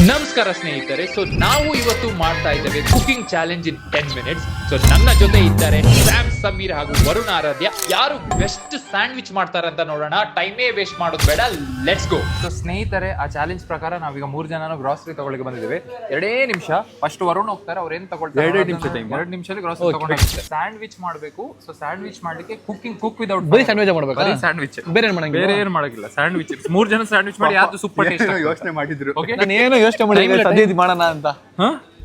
ನಮಸ್ಕಾರ ಸ್ನೇಹಿತರೆ. ಸೊ ನಾವು ಇವತ್ತು ಮಾಡ್ತಾ ಇದ್ದೇವೆ cooking challenge in 10 minutes. So ನನ್ನ ಜೊತೆ ಇದ್ದಾರೆ ಸ್ಯಾಮ್, ಸಮೀರ್ ಹಾಗೂ ವರುಣ್ ಆರಾಧ್ಯ. ಯಾರು ಬೆಸ್ಟ್ ಸ್ಯಾಂಡ್ವಿಚ್ ಮಾಡ್ತಾರೆ ಅಂತ ನೋಡೋಣ. ಟೈಮೇ ವೇಸ್ಟ್ ಮಾಡೋದು ಬೇಡ, ಲೆಟ್ಸ್ ಗೋ. ಸೊ ಸ್ನೇಹಿತರೆ, ಆ ಚಾಲೆಂಜ್ ಪ್ರಕಾರ ನಾವೀಗ 3 ಜನನು ಗ್ರಾಸರಿ ತಗೊಳ್ಳಿಕ್ಕೆ ಬಂದಿದ್ದೇವೆ. 2 ನಿಮಿಷ. ಫಸ್ಟ್ ವರುಣ್ ಹೋಗ್ತಾರೆ, ಅವ್ರು ಏನ್ ತಗೊಳ್ತಾರೆ 2 ನಿಮಿಷದಲ್ಲಿ ಗ್ರಾಸರಿ ತಗೊಂಡು ಸ್ಯಾಂಡ್ವಿಚ್ ಮಾಡಬೇಕು. ಸೊ ಸ್ಯಾಂಡ್ವಿಚ್ ಮಾಡ್ಲಿಕ್ಕೆ ಕುಕ್ ವಿದೌಟ್ ಬರೀ ಸ್ಯಾಂಡ್ವಿಚ್ ಮಾಡಬೇಕು. ಬರೀ ಸ್ಯಾಂಡ್ವಿಚ್, ಬೇರೆ ಏನು ಮಾಡಂಗಿಲ್ಲ. ಬೇರೆ ಏನು ಮಾಡಂಗಿಲ್ಲ. ಸ್ಯಾಂಡ್ವಿಚ್ 3 ಜನ ಸ್ಯಾಂಡ್ವಿಚ್ ಮಾಡಿ ಯಾವ್ದು ಸೂಪರ್ ಟೇಸ್ಟ್ ಯೋಚನೆ ಮಾಡಿದ್ರು. ಓಕೆ, ನಾನು ಏನೋ ಯೋಚನೆ ಮಾಡಿ ಸದ್ಯದ ಮಾಡೋಣ ಅಂತ.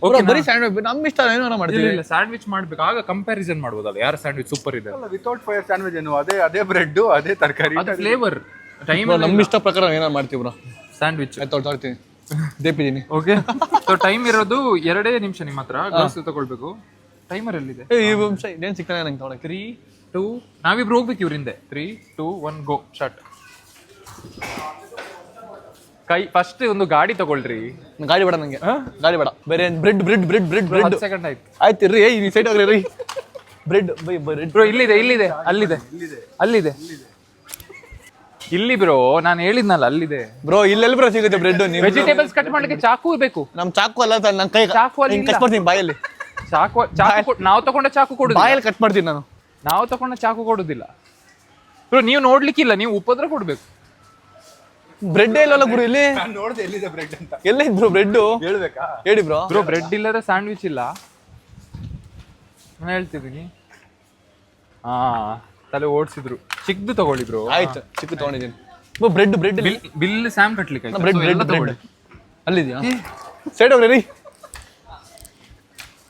ಓಕೆ, ಬರೀ ಸ್ಯಾಂಡ್ವಿಚ್ ನಮ್ ಇಷ್ಟ ಏನೋ ಮಾಡ್ತೀವಿ. ಇಲ್ಲ, ಸ್ಯಾಂಡ್ವಿಚ್ ಮಾಡ್ಬೇಕು, ಆಗ ಕಂಪ್ಯಾರಿಸನ್ ಮಾಡ್ಬೋದಲ್ಲ ಯಾರು ಸ್ಯಾಂಡ್ವಿಚ್ ಸೂಪರ್ ಇದೆ. ವಿತೌಟ್ ಫೈರ್ ಸ್ಯಾಂಡ್ವಿಚ್ ಏನು ಅದೇ ಬ್ರೆಡ್ ಅದೇ ತರಕಾರಿ ಅದು ಫ್ಲೇವರ್ ಟೈಮ್ ನಮ್ ಇಷ್ಟ ಪ್ರಕಾರ ಏನೋ ಮಾಡ್ತೀವಿ ಬ್ರೋ. ಸ್ಯಾಂಡ್ವಿಚ್ ಆಯ್ತು, ತೊಗೊಳ್ತೀನಿ, ದೇಪಿದೀನಿ. ಓಕೆ. ಸೊ ಟೈಮ್ ಇರೋದು 2 ನಿಮಿಷ. ನಿಮ್ಮ ಹತ್ರ ಗ್ಲಾಸ್ ತಗೊಳ್ಬೇಕು. ಟೈಮರ್ ಎಲ್ಲಿದೆ? ಈ ನಿಮಿಷ ಇದೇನು ಸಿಗ್ತಾನೆ ನಂಗೆ ತೊಗೊಳಕ್ಕೆ. 3, 2 ನಾವಿಬ್ರು ಹೋಗ್ಬೇಕು ಇವ್ರಿಂದ. 3, 2, 1 ಗೋ ಸ್ಟಾರ್ಟ್. ಕೈ ಫಸ್ಟ್ ಒಂದು ಗಾಡಿ ತಗೊಳ್ರಿ. ಗಾಡಿ ಬೇಡ ನಂಗೆ, ಗಾಡಿ ಬೇಡ. ಬೇರೆ bread bread bread bread bread 10 second ಆಯ್ತು. ಆಯ್ತು ರೀ, ಈ ಸೈಡ್ ಹೋಗ್ರಿ ರೀ. ಬ್ರೆಡ್ ಬೈ ಬ್ರೆಡ್ ಬ್ರೋ ಇಲ್ಲಿದೆ, ಅಲ್ಲಿದೆ. ಇಲ್ಲಿ ಬ್ರೋ, ನಾನು ಹೇಳಿದ್ನಲ್ಲ ಅಲ್ಲಿದೆ ಬ್ರೋ. ಇಲ್ಲೆಲ್ಲಿ ಬ್ರೋ ಸಿಗುತ್ತೆ ಬ್ರೆಡ್? ವೆಜಿಟೇಬಲ್ಸ್ ಕಟ್ ಮಾಡ್ಲಿಕ್ಕೆ ಚಾಕು ಬೇಕು. ನಮ್ ಚಾಕು ಅಲ್ಲ, ನನ್ನ ಕೈ ಚಾಕು ಅಲ್ಲಿ ಕಟ್ ಮಾಡ್ತೀನಿ ಬಾಯಲ್ಲಿ. ಚಾಕು ನಾವು ತಗೊಂಡ ಚಾಕು ಕೊಡುದು. ಬಾಯಲ್ಲಿ ಕಟ್ ಮಾಡ್ತೀನಿ ನಾನು. ನಾವು ತಗೊಂಡ ಚಾಕು ಕೊಡುದಿಲ್ಲ ಬ್ರೋ. ನೀವು ನೋಡ್ಲಿಕ್ಕಿಲ್ಲ, ನೀವು ಉಪದ್ರ ಕೊಡ್ಬೇಕು. ಬ್ರೆಡ್ ಇಲ್ಲಲ್ಲ ಗುರು ಇಲ್ಲಿ. ನಾನು ನೋಡ್ದೆ ಎಲ್ಲಿದೆ ಬ್ರೆಡ್ ಅಂತ. ಎಲ್ಲ ಇದ್ರು ಬ್ರೆಡ್? ಹೇಳ್ಬೇಕಾ? ಹೇಳಿ ಬ್ರೋ. ಬ್ರೋ ಬ್ರೆಡ್ ಇಲ್ಲದ ಸ್ಯಾಂಡ್ವಿಚ್ ಇಲ್ಲ. ನಾನು ಹೇಳ್ತಿದ್ದೀನಿ. ತಲೆ ಓಡಿಸಿದ್ರು. ಚಿಕ್ಕದು ತಗೊಳ್ಳಿ ಬ್ರೋ. ಆಯ್ತು, ಚಿಕ್ಕ ತಗೊಂಡಿದ್ದೀನಿ bro. Bread bread bill Sam ಕಟ್ಲಿಕ್ಕೆ ಬ್ರೆಡ್ ಬ್ರೆಡ್ ಬ್ರೆಡ್ ಅಲ್ಲಿದ್ಯಾ? ಸೈಡ್ ಹೋಗ್ರಿ ರೀ.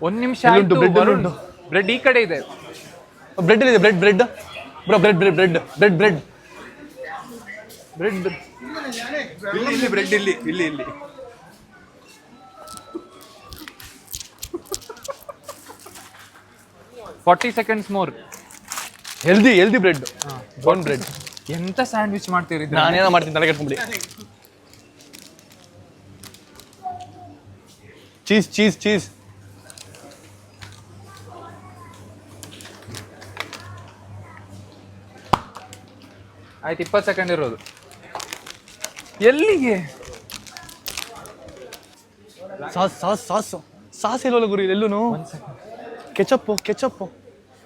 1 ನಿಮಿಷ ಇಲ್ಲುಂಟು, ಆಯ್ತು. bread ವರುಣ್, ಇಲ್ಲುಂಟು. ಬ್ರೆಡ್ ಈ ಕಡೆ ಇದೆ. ಬ್ರೆಡ್ ಇದೆ, bread bread bro. Bread bread bread bread bread bread ಇಲ್ಲಿ ಬ್ರೆಡ್ ಇಲ್ಲಿ 40 ಸೆಕೆಂಡ್ಸ್ ಮೋರ್. ಹೆಲ್ದಿ ಬ್ರೆಡ್, ಬೋನ್ ಬ್ರೆಡ್. ಎಂತ ಸ್ಯಾಂಡ್ವಿಚ್ ಮಾಡ್ತೀರಿ? ನಾನೇನೋ ಮಾಡ್ತೀನಿ, ತಲೆ ಕೆಟ್ಕೊಂಡ್ಬಿಡಿ. ಚೀಸ್ ಆಯ್ತು, 20 ಸೆಕೆಂಡ್ ಇರೋದು. ಎಲ್ಲಿಗೆ? ಸಾಸ್ ಇಲ್ಲಲ್ಲ ಗುರು ಎಲ್ಲೂ. Ketchup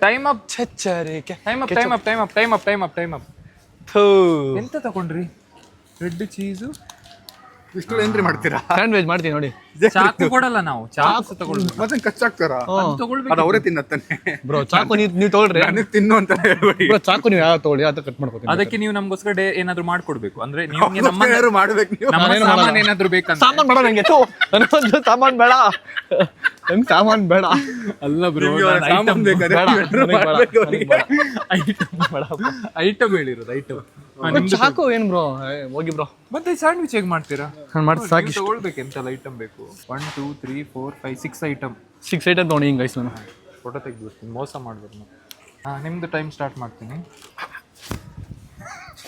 time up. Time up. ಎಂತ ತಗೊಂಡ್ರಿ? ಬ್ರೆಡ್, ಚೀಸು, ಇಷ್ಟು ಎಂಟ್ರಿ ಮಾಡ್ತೀರಾ? ಸ್ಯಾಂಡ್ವಿಚ್ ಮಾಡ್ತೀನಿ ನೋಡಿ. ಚಾಕು ಕೊಡಲ್ಲ ನಾವು. ಚಾಕು ತಗೊಳ್ಬೇಕು. ಮತ್ತೆ ಕಚ್ಚಾಕ್ತಾರ? ತಗೊಳ್ಬೇಕು. ಅದು ಅವರೇ ತಿನ್ನತ್ತಾನೆ ಬ್ರೋ. ಚಾಕು ನೀವು ತಗೊಳ್ರಿ. ನನಗೆ ತಿನ್ನು ಅಂತ ಹೇಳ್ಬೇಡಿ ಬ್ರೋ. ಚಾಕು ನೀವು ಯಾವ ತಗೊಳ್ಳಿ, ಅದು ಕಟ್ ಮಾಡ್ಕೊತೀನಿ. ಅದಕ್ಕೆ ನೀವು ನಮಗೋಸ್ಕರ ಏನಾದ್ರು ಮಾಡ್ಕೊಡ್ಬೇಕು. ಅಂದ್ರೆ ನಿಮ್ಗೆ ಯಾರು ಮಾಡ್ಬೇಕು ನೀವು? ನಮ್ಮ ಸಾಮಾನ್ ಏನಾದ್ರು ಬೇಕಂತ. ಸಾಮಾನ್ ಬೇಡ ನಂಗೆ. ನನಗೊಂದು ಸಾಮಾನ್ ಬೇಡ, ನಂಗೆ ಸಾಮಾನ್ ಬೇಡ. ಅಲ್ಲ ಬ್ರೋ, ಸಾಮಾನ್ ಬೇಕಾದ್ರೆ ಐಟಮ್ ಹೇಳಿರೋದು. ಐಟಮ್ ಚಾಕು ಏನ್ ಬ್ರೋ? ಹೋಗಿ ಬ್ರೋ. ಮತ್ತೆ ಸ್ಯಾಂಡ್ವಿಚ್ ಹೇಗೆ ಮಾಡ್ತೀರಾ? ನಾನು ಮಾಡಿ ಸಾಕಿ. ತಗೊಳ್ಬೇಕು. ಎಂತೆಲ್ಲ ಐಟಮ್ ಬೇಕು? 1, 2, 3, 4, 5, 6 ಐಟಮ್. 6 ಐಟಮ್ ತೊಗೊಂಡು ಹಿಂಗೆ ಗೈಸ್. ನಾನು ಫೋಟೋ ತೆಗೆದ್ಬಿಡ್ತೀನಿ, ಮೋಸ ಮಾಡ್ಬೇಕು ನಾವು. ನಿಮ್ದು ಟೈಮ್ ಸ್ಟಾರ್ಟ್ ಮಾಡ್ತೀನಿ.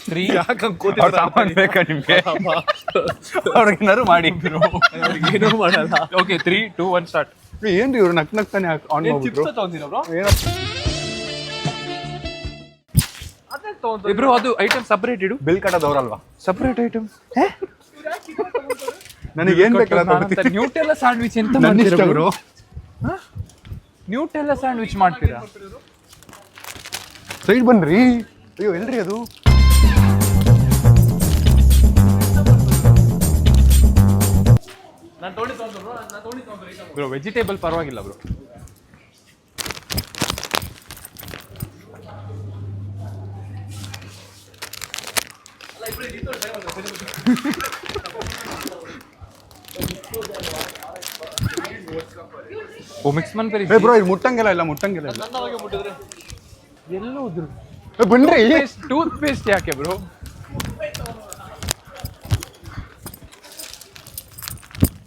3 ಸಾಮಾನ್ ಬೇಕಾ ನಿಮ್ಗೆ? ಅವ್ರಿಗೇನಾದ್ರು ಮಾಡಿ. ಏನೂ ಮಾಡಲ್ಲ. Okay, 3, 2, 1 start. ಏನ್ರಿ ಇವ್ರು ನಗ್ತಾನೆ ಆನ್ ಮಾಡ್ಬಿಟ್ರು. ಇಬ್ರು ಅದು ಐಟಮ್ ಸಪರೇಟ್ ಇಡು. ಬಿಲ್ ಕಟ್ಟೋದವ್ರಲ್ವಾ? Separate item. ನನಗೆ ಏನ್ ಬೇಕಲ್ಲ ನ್ಯೂಟೆಲ್ಲ ಸ್ಯಾಂಡ್ವಿಚ್ ಎಂತ ನನ್ನ ಮಾಡ್ತೀರಾ ಇಷ್ಟ ಬ್ರೋ? ಬ್ರೋ. ನ್ಯೂಟೆಲ್ಲ ಸ್ಯಾಂಡ್ವಿಚ್ ಮಾಡ್ತೀರಾ? ಸೈಡ್ ಬನ್ರಿ. ಅಯ್ಯೋ ಎಲ್ರಿ ಅದು? ಬ್ರೋ ವೆಜಿಟೇಬಲ್ ಪರವಾಗಿಲ್ಲ ಬ್ರೋ. ಓ ಮಿಕ್ಸ್ ಮನ್ಪೇರಿ. ಬ್ರೋ ಇದು ಮುಟ್ಟಂಗಿಲ್ಲ ಇಲ್ಲ. ಎಲ್ಲ ಹೋದ್ರು. ಬನ್ರಿ. ಟೂತ್ ಪೇಸ್ಟ್ ಯಾಕೆ ಬ್ರೋ?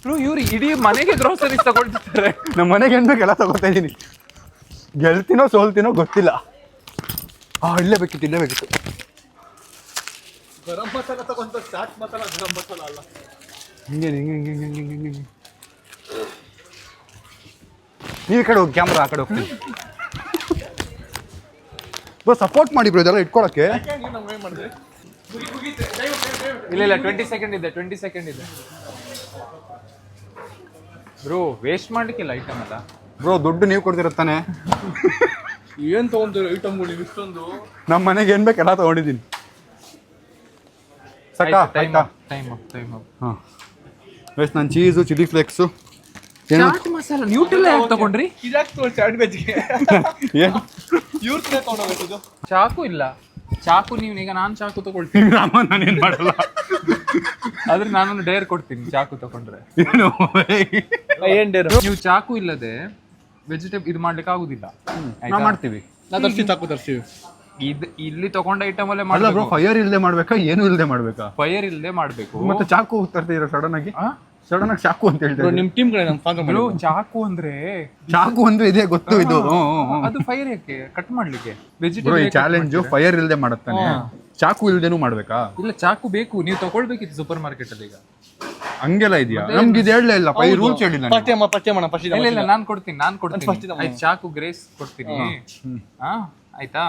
ಬ್ರೋ ಇವ್ರು ಇಡೀ ಮನೆಗೆ ಗ್ರೋಸರೀಸ್ ತಗೊಳ್ತಿರ್ತಾರೆ. ನಮ್ಮ ಮನೆಗೆ ಏನ್ ಬೇಕೆಲ್ಲ ತಗೋತಾ ಇದೀನಿ. ಗೆಲ್ತೀನೋ ಸೋಲ್ತೀನೋ ಗೊತ್ತಿಲ್ಲ. ಇಲ್ಲೇಬೇಕಿತ್ತು. ಗರಂ ಮಸಾಲ ತಗೊಂಡು ಚಾಟ್ ಮಸಾಲ, ಗರಂ ಮಸಾಲ ಅಲ್ಲ. ಹಿಂಗೆ ನೀವು ಈ ಕಡೆ ಹೋಗಿ, ಕ್ಯಾಮ್ರಾ ಆ ಕಡೆ ಹೋಗ್ತೀನಿ. ಬ್ರೋ ಸಪೋರ್ಟ್ ಮಾಡಿ ಬ್ರೋ, ಇದೆಲ್ಲ ಇಟ್ಕೊಳಕ್ಕೆ. ಇಲ್ಲ 20 ಸೆಕೆಂಡ್ ಇದೆ. ಬ್ರೋ ವೇಸ್ಟ್ ಮಾಡ್ಲಿಕ್ಕಿಲ್ಲ ಐಟಮ್ ಎಲ್ಲ. ಬ್ರೋ ದುಡ್ಡು ನೀವು ಕೊಡ್ತಿರತ್ತಾನೆ. ಏನ್ ತಗೊಂತೀರ ಐಟಮ್ಗಳು ನೀವು ಇಷ್ಟೊಂದು? ನಮ್ಮ ಮನೆಗೆ ಏನ್ ಬೇಕು ಎಲ್ಲ ತಗೊಂಡಿದ್ದೀನಿ. ಸಾಕಾ? ಆಯ್ತಾ? ಟೈಮ್ ಹಾಂ ವೇಸ್ಟ್ ನಾನು cheese chilli flakes chaat masala Nutella ಯಾಕೆ ತಗೊಂಡ್ರಿ? ಇದಾಗ್ತು ಸ್ಯಾಂಡ್ವಿಚ್ಗೆ. ಏನು ಇವ್ರ ತಗೊಂಡೋಗ್ಬೇಕು ಇದು. ಚಾಕು ಇಲ್ಲ. ಚಾಕು ನೀವು ಈಗ ನಾನು ಚಾಕು ತಗೊಳ್ತೀನಿ. ನಾನೇನು ಮಾಡಲ್ಲ. ಆದ್ರೆ ನಾನೊಂದು ಡೇರ್ ಕೊಡ್ತೀನಿ ಚಾಕು ತಗೊಂಡ್ರೆ. ಏನು ಏನ್ ಡೇರ್? ನೀವು ಚಾಕು ಇಲ್ಲದೆ ವೆಜಿಟೇಬಲ್ ಇದು ಮಾಡ್ಲಿಕ್ಕೆ ಆಗುದಿಲ್ಲ. ನಾವು ಮಾಡ್ತೀವಿ. ನಾವು ತರ್ಸ್ತೀವಿ, ಚಾಕು ತರ್ಸ್ತೀವಿ. ಇಲ್ಲಿ ತಗೊಂಡ ಐಟಮ್ ಅಲ್ಲೇ ಅಲ್ಲ ಬ್ರೋ, ಮಾಡ್ಬೇಕು. ಫೈರ್ ಇಲ್ಲದೆ ಮಾಡ್ಬೇಕಾ ಏನು ಇಲ್ಲದೆ ಮಾಡ್ಬೇಕಾ? ಫೈರ್ ಇಲ್ಲದೆ ಮಾಡ್ಬೇಕು. ಮತ್ತೆ ಚಾಕು ತರ್ತೀರಾ ಸಡನ್ ಆಗಿ? ಸಡನ್ ಆಗಿ ಚಾಕು ಅಂತ ಹೇಳ್ತಾರೆ. ನಿಮ್ ಟೀಮ್ ಕಡೆ ನಮ್ ಫಾದರ್ ಬ್ರೋ, ಚಾಕು ಅಂದ್ರೆ ಚಾಕು ಒಂದು ಇದೆ ಗೊತ್ತು ಇದು. ಅದು ಫೈರ್ ಯಾಕೆ ಕಟ್ ಮಾಡ್ಲಿಕ್ಕೆ? ಬ್ರೋ ವೆಜಿಟೇಬಲ್ ಈ ಚಾಲೆಂಜ್ ಫೈರ್ ಇಲ್ಲದೆ ಮಾಡುತ್ತಾನೆ. ಚಾಕು ಇಲ್ದೇನು ಮಾಡ್ಬೇಕಾ? ಇಲ್ಲ ಚಾಕು ಬೇಕು, ನೀವು ತಗೊಳ್ಬೇಕಿತ್ತು ಸೂಪರ್ ಮಾರ್ಕೆಟ್ ಅಲ್ಲಿ. ಈಗ ಹಂಗೆಲ್ಲ ಇದೆಯಾ? ನಮ್ಗೆ ಇದು ಹೇಳಲೇ ಇಲ್ಲ, ರೂಲ್ಸ್ ಹೇಳಿಲ್ಲ. ಪತ್ತೆ ಮಾಡೋಣ ಫಸ್ಟ್. ಇಲ್ಲ ನಾನು ಕೊಡ್ತೀನಿ ಆಯ್ತು, ಚಾಕು ಗ್ರೇಸ್ ಕೊಡ್ತೀನಿ. ಆಯ್ತಾ?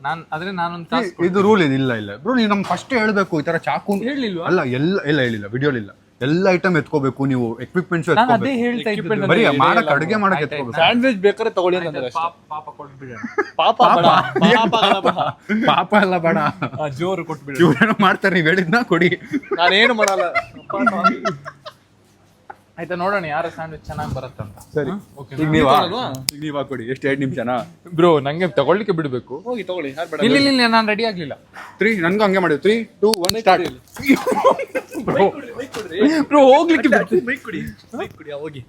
ನಾನೊಂದು ತಾಸು ಇದು ರೂಲ್ ಇದೆ. ಇಲ್ಲ ಬ್ರೋ, ನೀವು ನಮ್ಗೆ ಫಸ್ಟ್ ಹೇಳ್ಬೇಕು ಈ ತರ ಚಾಕು ಹೇಳಿಲ್ವಾ? ಅಲ್ಲ ಎಲ್ಲ ಹೇಳಿಲ್ಲ, ವಿಡಿಯೋಲಿಲ್ಲ. ಎಲ್ಲ ಐಟಮ್ ಎತ್ಕೋಬೇಕು ನೀವು, ಎಕ್ವಿಪ್ಮೆಂಟ್ಸ್ ನಾನು ಅದೇ ಎತ್ಕೋಬೇಕು. ಹೇಳ್ತಾ ಇದ್ದೀನಿ. ಬರೀ ಮಾಡಕ್ ಅಡುಗೆ ಮಾಡಕ್ ಎತ್ಕೋಬೇಕು. ಸ್ಯಾಂಡ್ವಿಚ್ ಬೇಕಾದ್ರೆ ತಗೊಳ್ಳಿ ಅಂತಂದ್ರೆ ಅಷ್ಟೇ. ಪಾಪ ಕೊಟ್ಬಿಡೋಣ. ಪಾಪ ಬೇಡ, ಪಾಪ ಪಾಪ ಎಲ್ಲ ಬೇಡ, ಜೋರು ಕೊಟ್ಬಿಡೋಣ. ಇವ್ರೇನೋ ಮಾಡ್ತಾರೆ, ನೀವು ಹೇಳಿದ್ನ ಕೊಡಿ. ನಾನೇನು ಮಾಡಲ್ಲ. ಆಯ್ತಾ, ನೋಡೋಣ ಯಾರ ಸ್ಯಾಂಡ್ವಿಚ್ ಚೆನ್ನಾಗಿ ಬರುತ್ತಂತ. ಸರಿ, ಓಕೆ. ಈಗ ನೀವ್ ಹಾಕೊಡಿ. ಎಷ್ಟು 2 ನಿಮಿಷನಾ? ಬ್ರೋ ನಂಗೆ ತಗೊಳ್ಳಿಕ್ಕೆ ಬಿಡ್ಬೇಕು. ಹೋಗಿ ತಗೊಳ್ಳಿ, ಯಾರು ಬೇಡ. ಇಲ್ಲ ನಾನು ರೆಡಿ ಆಗ್ಲಿಲ್ಲ. 3 ನನ್ಗೂ ಹಂಗೆ ಮಾಡಿದ್ವಿ. 3, 2, 1 ಸ್ಟಾರ್ಟ್. ಬ್ರೋ ಹೋಗ್ಲಿಕ್ಕೆ ಬೈಕ್ ಕುಡಿ ಹೋಗಿ.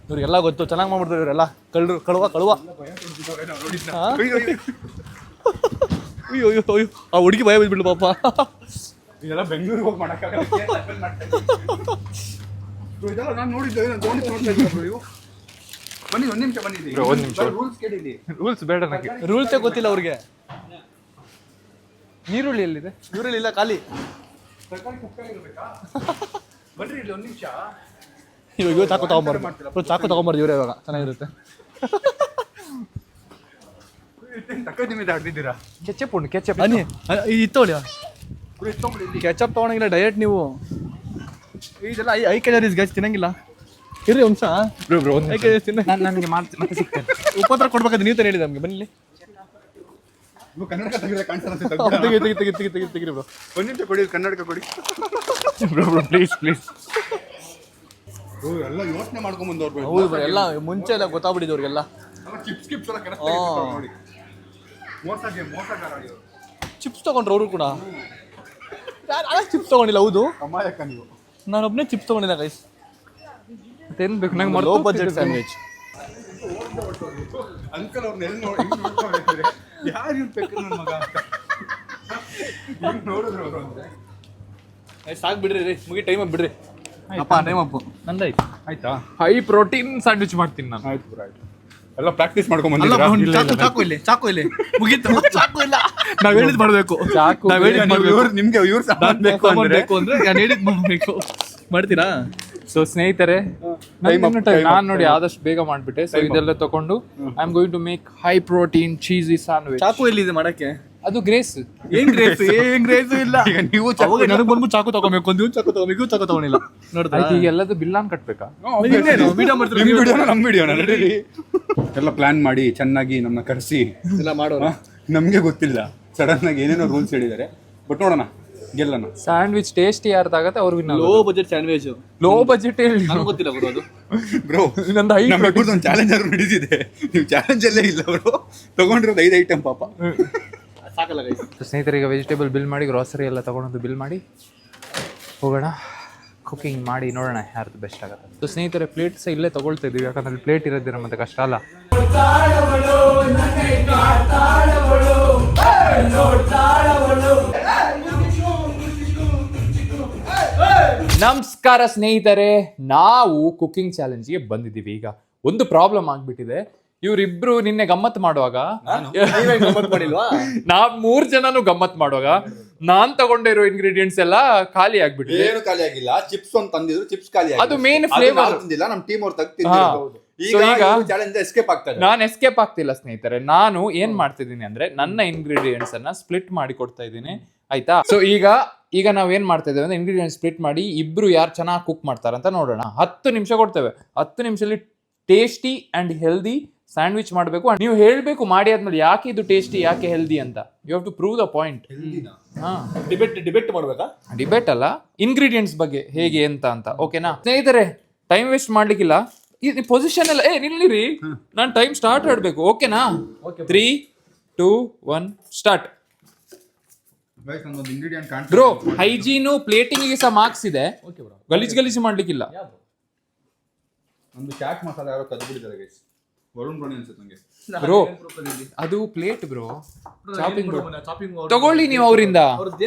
ಇವ್ರಿಗೆಲ್ಲ ಗೊತ್ತು, ಚೆನ್ನಾಗಿ ಮಾಡ್ಬಿಡ್ತಾರೆ ಇವರೆಲ್ಲ. ಕಳುವ ಅಯ್ಯೋ ಆ ಹುಡುಗಿ ಭಯ ಬಿದ್ಬಿಡ್ಲು ಪಾಪ. ಇದೆಲ್ಲ ಬೆಂಗಳೂರಿಗೆ ಹೋಗಿ ಮಾಡಕ್ಕಾಗಲ್ಲ. ಇದೆಲ್ಲ ನಾನು ನೋಡಿದ್ದೆ, ನೋಡ್ತಾ ಇದ್ದೀನಿ ಬ್ರೋ. ಬನ್ನಿ ಒಂದ್ ನಿಮಿಷ ಬನ್ನಿ. ಒಂದ್ ನಿಮಿಷ. ರೂಲ್ಸ್ ಕೇಳಿದ್ವಿ. ರೂಲ್ಸ್ ಬೇಡ ನನಗೆ. ರೂಲ್ಸೇ ಗೊತ್ತಿಲ್ಲ ಅವ್ರಿಗೆ. ನೀರುಳ್ಳಿ ಎಲ್ಲಿದೆ? ಇವರಲ್ಲಿ ಇಲ್ಲ, ಖಾಲಿ. ಬನ್ರಿ ಇಲ್ಲಿ ಒಂದ್ ನಿಮಿಷ. ಇವಾಗ ಚಾಕು ತಗೊಂಬಾರ್ದು ಇವರೇ, ಇವಾಗ ಚೆನ್ನಾಗಿರುತ್ತೆ. ತಕ್ಕದಿಮಿದ ಆಡ್ತಿದ್ದೀರಾ? ಕೆಚಪ್ ಉಂಟು, ಕೆಚಪ್. ಬನ್ನಿ, ಇತ್ತೋಳಿ ಕೆಚಪ್ ತಗೊಳಂಗಿಲ್ಲ, ಡಯಟ್ ನೀವು. ಇದೆಲ್ಲ 5 ಕ್ಯಾಲರೀಸ್ ಗೈಸ್, ತಿನ್ನಂಗಿಲ್ಲ. ಇರ್ರಿ ಒಂದ್ಸ ಬ್ರೋ 5 ಕ್ಯಾಲರೀಸ್ ತಿನ್ನ. ನನಗೆ ಮತ್ತೆ ಸಿಗ್ತೇನೆ. ಉಪದ್ರ ಕೊಡ್ಬೇಕಾದ್ರೆ ನೀವು ತಾನೇ ಹೇಳಿದ ನಮಗೆ. ಬನ್ನಿ ಕನ್ನಡಕ ತೆಗೆದ್ರೆ ಕಾಣಿಸಲ್ಲ. ತೆಗಿರಿ ಬ್ರೋ. ಒಂದ್ ನಿಮಿಷ ಕೊಡಿ, ಕನ್ನಡಕ ಕೊಡಿ. Bro please. ಎಲ್ಲ ಯೋಚನೆ ಮಾಡ್ಕೊಂಡ್ ಬಂದವ್ರು. ಹೌದು ಬ್ರೋ, ಎಲ್ಲ ಮುಂಚೆ ಎಲ್ಲ ಗೊತ್ತಾಗ್ಬಿಟ್ಟಿದೆ ಅವ್ರಿಗೆಲ್ಲ. ಚಿಪ್ಸ್ ಎಲ್ಲ ಕರೆಕ್ಟ್ ನೋಡಿ. ಮೋಸಗಾರ ಇವರು. ಚಿಪ್ಸ್ ತಗೊಂಡ್ರು ಅವರು ಕೂಡ. ಚಿಪ್ಸ್ ತಗೊಂಡಿಲ್ಲ. ಹೌದು, ಅಮಾಯಕ ನೀವು. ನಾನೊಬ್ಬನೇ ಚಿಪ್ಸ್ ತಗೊಂಡಿಲ್ಲ ಗೈಸ್. ಏನ್ ಬೇಕು ನಂಗೆ? Low budget sandwich. ಅಂಕಲ್ ಅವ್ರನ್ನ ಎಲ್ಲಿ ನೋಡ್ತಾರೆ? ಯಾರು ಇವ್ರು ಬೇಕು ನನ್ನ ಮಗ ಅಂತ ನೋಡಿದ್ರು ಅವರು. ಅಂದ್ರೆ ಸಾಕು ಬಿಡ್ರಿ ರೀ, ಮುಗಿ ಟೈಮ್ ಅಪ್ ಬಿಡ್ರಿ. ಅಪ್ಪ ಟೈಮ್ ಅಪ್ ನಂದಾಯ್ತು. ಆಯ್ತಾ? ಹೈ ಪ್ರೋಟೀನ್ ಸ್ಯಾಂಡ್ವಿಚ್ ಮಾಡ್ತೀನಿ ನಾನು. ಆಯ್ತು ಬ್ರೋ, ಆಯ್ತು. ಎಲ್ಲ ಪ್ರಾಕ್ಟೀಸ್ ಮಾಡ್ಕೊಂಡ್ ಬಂದಿದ್ದೀರಾ? ಚಾಕು ಇಲ್ಲಿ ಮುಗೀತು. ಚಾಕು ಇಲ್ಲ, ನಾವ್ ಹೇಳಿದ್ ಮಾಡ್ಬೇಕು. ಚಾಕು ನಿಮ್ಗೆ ಇವ್ರು ಸಾಮಾನ್ ಬೇಕು ಅಂದ್ರೆ ನಾನು ಹೇಳಿದ್ ಮಾಡ್ಬೇಕು. ಮಾಡ್ತೀರಾ? ಸೊ ಸ್ನೇಹಿತರೆ, ನಾನು ನೋಡಿ ಆದಷ್ಟು ಬೇಗ ಮಾಡ್ಬಿಟ್ಟೆ. ಸೊ ಇದೆಲ್ಲ ತಗೊಂಡು I am going to make high protein cheesy sandwich. ಚಾಕು ಎಲ್ಲಿದೆ ಮಾಡಕ್ಕೆ? ಅದು ಗ್ರೇಸ್. ಏನ್ ಗ್ರೇಸ್ ಇಲ್ಲ. ಈಗ ನೀವು ನನಗೆ ಬಂದ್ಬಿಟ್ಟು ಚಾಕು ತಗೋಬೇಕು, ಒಂದು ಚಾಕು ತಗೋಬೇಕು, ಚಾಕು ತಗೊಂಡಿಲ್ಲ. ನೋಡಿದ್ರೆ ಈಗ ಎಲ್ಲದು ಬಿಲ್ಲಾನ್ ಕಟ್ಬೇಕಾ? ನಮ್ ವಿಡಿಯೋ ನಡೀರಿ. ಎಲ್ಲ ಪ್ಲಾನ್ ಮಾಡಿ ಚೆನ್ನಾಗಿ ನಮ್ಮನ್ನ ಕರೆಸಿ ಎಲ್ಲ ಮಾಡೋಣ. ನಮ್ಗೆ ಗೊತ್ತಿಲ್ಲ, ಸಡನ್ ಆಗಿ ಏನೇನೋ ರೂಲ್ಸ್ ಹೇಳಿದ್ದಾರೆ. ಬಟ್ ನೋಡೋಣ, ಗೆಲ್ಲೋಣ. ಸ್ಯಾಂಡ್ವಿಚ್ ಟೇಸ್ಟಿ ಯಾರ್ದಾಗತ್ತೆ ಅವ್ರು win. Low budget sandwich. Low budget ಹೇಳಿ ನಂಗೆ ಗೊತ್ತಿಲ್ಲ ಬ್ರೋ ಅದು. ಬ್ರೋ ನಂದು ಒಂದು ಚಾಲೆಂಜ್ ಆದ್ರೂ ನಡೀತಿದೆ. ನೀವು ಚಾಲೆಂಜ್ ಅಲ್ಲೇ ಇಲ್ಲ ಬ್ರೋ. ತಗೊಂಡಿರೋದು 5 ಐಟಮ್ ಪಾಪ. ಸಾಕಲ್ಲ ಗೈಸ್. ಸ್ನೇಹಿತರೆ, ಈಗ ವೆಜಿಟೇಬಲ್ ಬಿಲ್ ಮಾಡಿ, ಗ್ರಾಸರಿ ಎಲ್ಲ ತಗೊಂಡು ಬಿಲ್ ಮಾಡಿ ಹೋಗೋಣ. ಕುಕಿಂಗ್ ಮಾಡಿ ನೋಡೋಣ ಯಾರ್ದು ಬೆಸ್ಟ್ ಆಗುತ್ತೆ. ಸೊ ಸ್ನೇಹಿತರೆ, ಪ್ಲೇಟ್ಸ್ ಇಲ್ಲೇ ತಗೊಳ್ತಾ ಇದೀವಿ, ಯಾಕಂದ್ರೆ ಪ್ಲೇಟ್ ಇರೋದಿರ ಮತ್ತೆ ಕಷ್ಟ ಅಲ್ಲ. ನಮಸ್ಕಾರ ಸ್ನೇಹಿತರೆ, ನಾವು ಕುಕಿಂಗ್ ಚಾಲೆಂಜ್ಗೆ ಬಂದಿದ್ದೀವಿ. ಈಗ ಒಂದು ಪ್ರಾಬ್ಲಮ್ ಆಗ್ಬಿಟ್ಟಿದೆ. ಇವ್ರಿಬ್ರು ನಿನ್ನೆ ಗಮ್ಮತ್ ಮಾಡುವಾಗ ನಾವ್ 3 ಜನನು ಗಮ್ಮತ್ ಮಾಡುವಾಗ ನಾನ್ ತಗೊಂಡಿರೋ ಇಂಗ್ರೀಡಿಯೆಂಟ್ಸ್ ಎಲ್ಲ ಖಾಲಿ ಆಗ್ಬಿಟ್ಟಿದೆ. ಏನು ಖಾಲಿ ಆಗಿಲ್ಲ. ಚಿಪ್ಸ್ ಒಂದು ತಂದಿದ್ರು, ಚಿಪ್ಸ್ ಖಾಲಿ ಅದು ಮೇನ್ ಫ್ಲೇವರ್ ತಂದಿಲ್ಲ. ನಮ್ ಟೀಮ್ ಅವ್ರು ತೆಗ್ದು ಈಗ ಚಾಲೆಂಜ್ ಎಸ್ಕೇಪ್ ಆಗ್ತಾರೆ. ನಾನು ಎಸ್ಕೇಪ್ ಆಗ್ತಿಲ್ಲ ಸ್ನೇಹಿತರೆ. ನಾನು ಏನ್ ಮಾಡ್ತಿದ್ದೀನಿ ಅಂದ್ರೆ ನನ್ನ ಇಂಗ್ರೀಡಿಯೆಂಟ್ಸ್ ಅನ್ನ ಸ್ಪ್ಲಿಟ್ ಮಾಡಿ ಕೊಡ್ತಾ ಇದ್ದೀನಿ, ಆಯ್ತಾ? ಸೊ ಈಗ ಈಗ ನಾವೇನ್ ಮಾಡ್ತಾ ಇದ್ದೇವೆ ಅಂದ್ರೆ ಇಂಗ್ರೀಡಿಯೆಂಟ್ ಸ್ಪ್ಲಿಟ್ ಮಾಡಿ ಇಬ್ರು ಯಾರು ಚೆನ್ನಾಗಿ ಕುಕ್ ಮಾಡ್ತಾರಂತ ನೋಡೋಣ. 10 ನಿಮಿಷ ಕೊಡ್ತೇವೆ. 10 ನಿಮಿಷದಲ್ಲಿ ಟೇಸ್ಟಿ ಅಂಡ್ ಹೆಲ್ದಿ ಸ್ಯಾಂಡ್ವಿಚ್ ಮಾಡಬೇಕು. ನೀವು ಹೇಳ್ಬೇಕು ಮಾಡಿ ಆದ್ಮೇಲೆ ಯಾಕೆ ಇದು ಟೇಸ್ಟಿ ಯಾಕೆ ಹೆಲ್ದಿ ಅಂತ. You have to prove the point. Debate ಮಾಡ್ಬೇಕಾ? ಡಿಬೇಟ್ ಅಲ್ಲ, ಇಂಗ್ರೀಡಿಯೆಂಟ್ಸ್ ಬಗ್ಗೆ ಹೇಗೆ ಅಂತ ಓಕೆನಾ ಸ್ನೇಹಿತರೆ? ಟೈಮ್ ವೇಸ್ಟ್ ಮಾಡ್ಲಿಕ್ಕಿಲ್ಲ. ಈ ಪೊಸಿಷನ್ ಎಲ್ಲ ನಿಲ್ಲಿರಿ, ನಾನು ಟೈಮ್ ಸ್ಟಾರ್ಟ್ ಆಡ್ಬೇಕು. ಓಕೆನಾ? 3, 2, 1 ಸ್ಟಾರ್ಟ್. ಬ್ರೋ ಹೈಜೀನು ಪ್ಲೇಟಿಂಗ್ ಸಹ ಮಾರ್ಕ್ಸ್ ಇದೆ. ಗಲೀಜು ಮಾಡ್ಲಿಕ್ಕಿಲ್ಲ. ಒಂದು ಚಾಟ್ ಮಸಾಲ ಯಾರೋ ಕದ್ಬಿಟ್ಟಿದ್ದಾರೆ ಗೈಸ್. ವರುಣ್ ಬ್ರೋನಿ ಅನ್ಸುತ್ತೆ ನಂಗೆ. ಬ್ರೋ ಅದು ಪ್ಲೇಟ್ ಬ್ರೋ, ಚಾಪಿಂಗ್ ತಗೊಳ್ಳಿ ನೀವು ಅವರಿಂದ.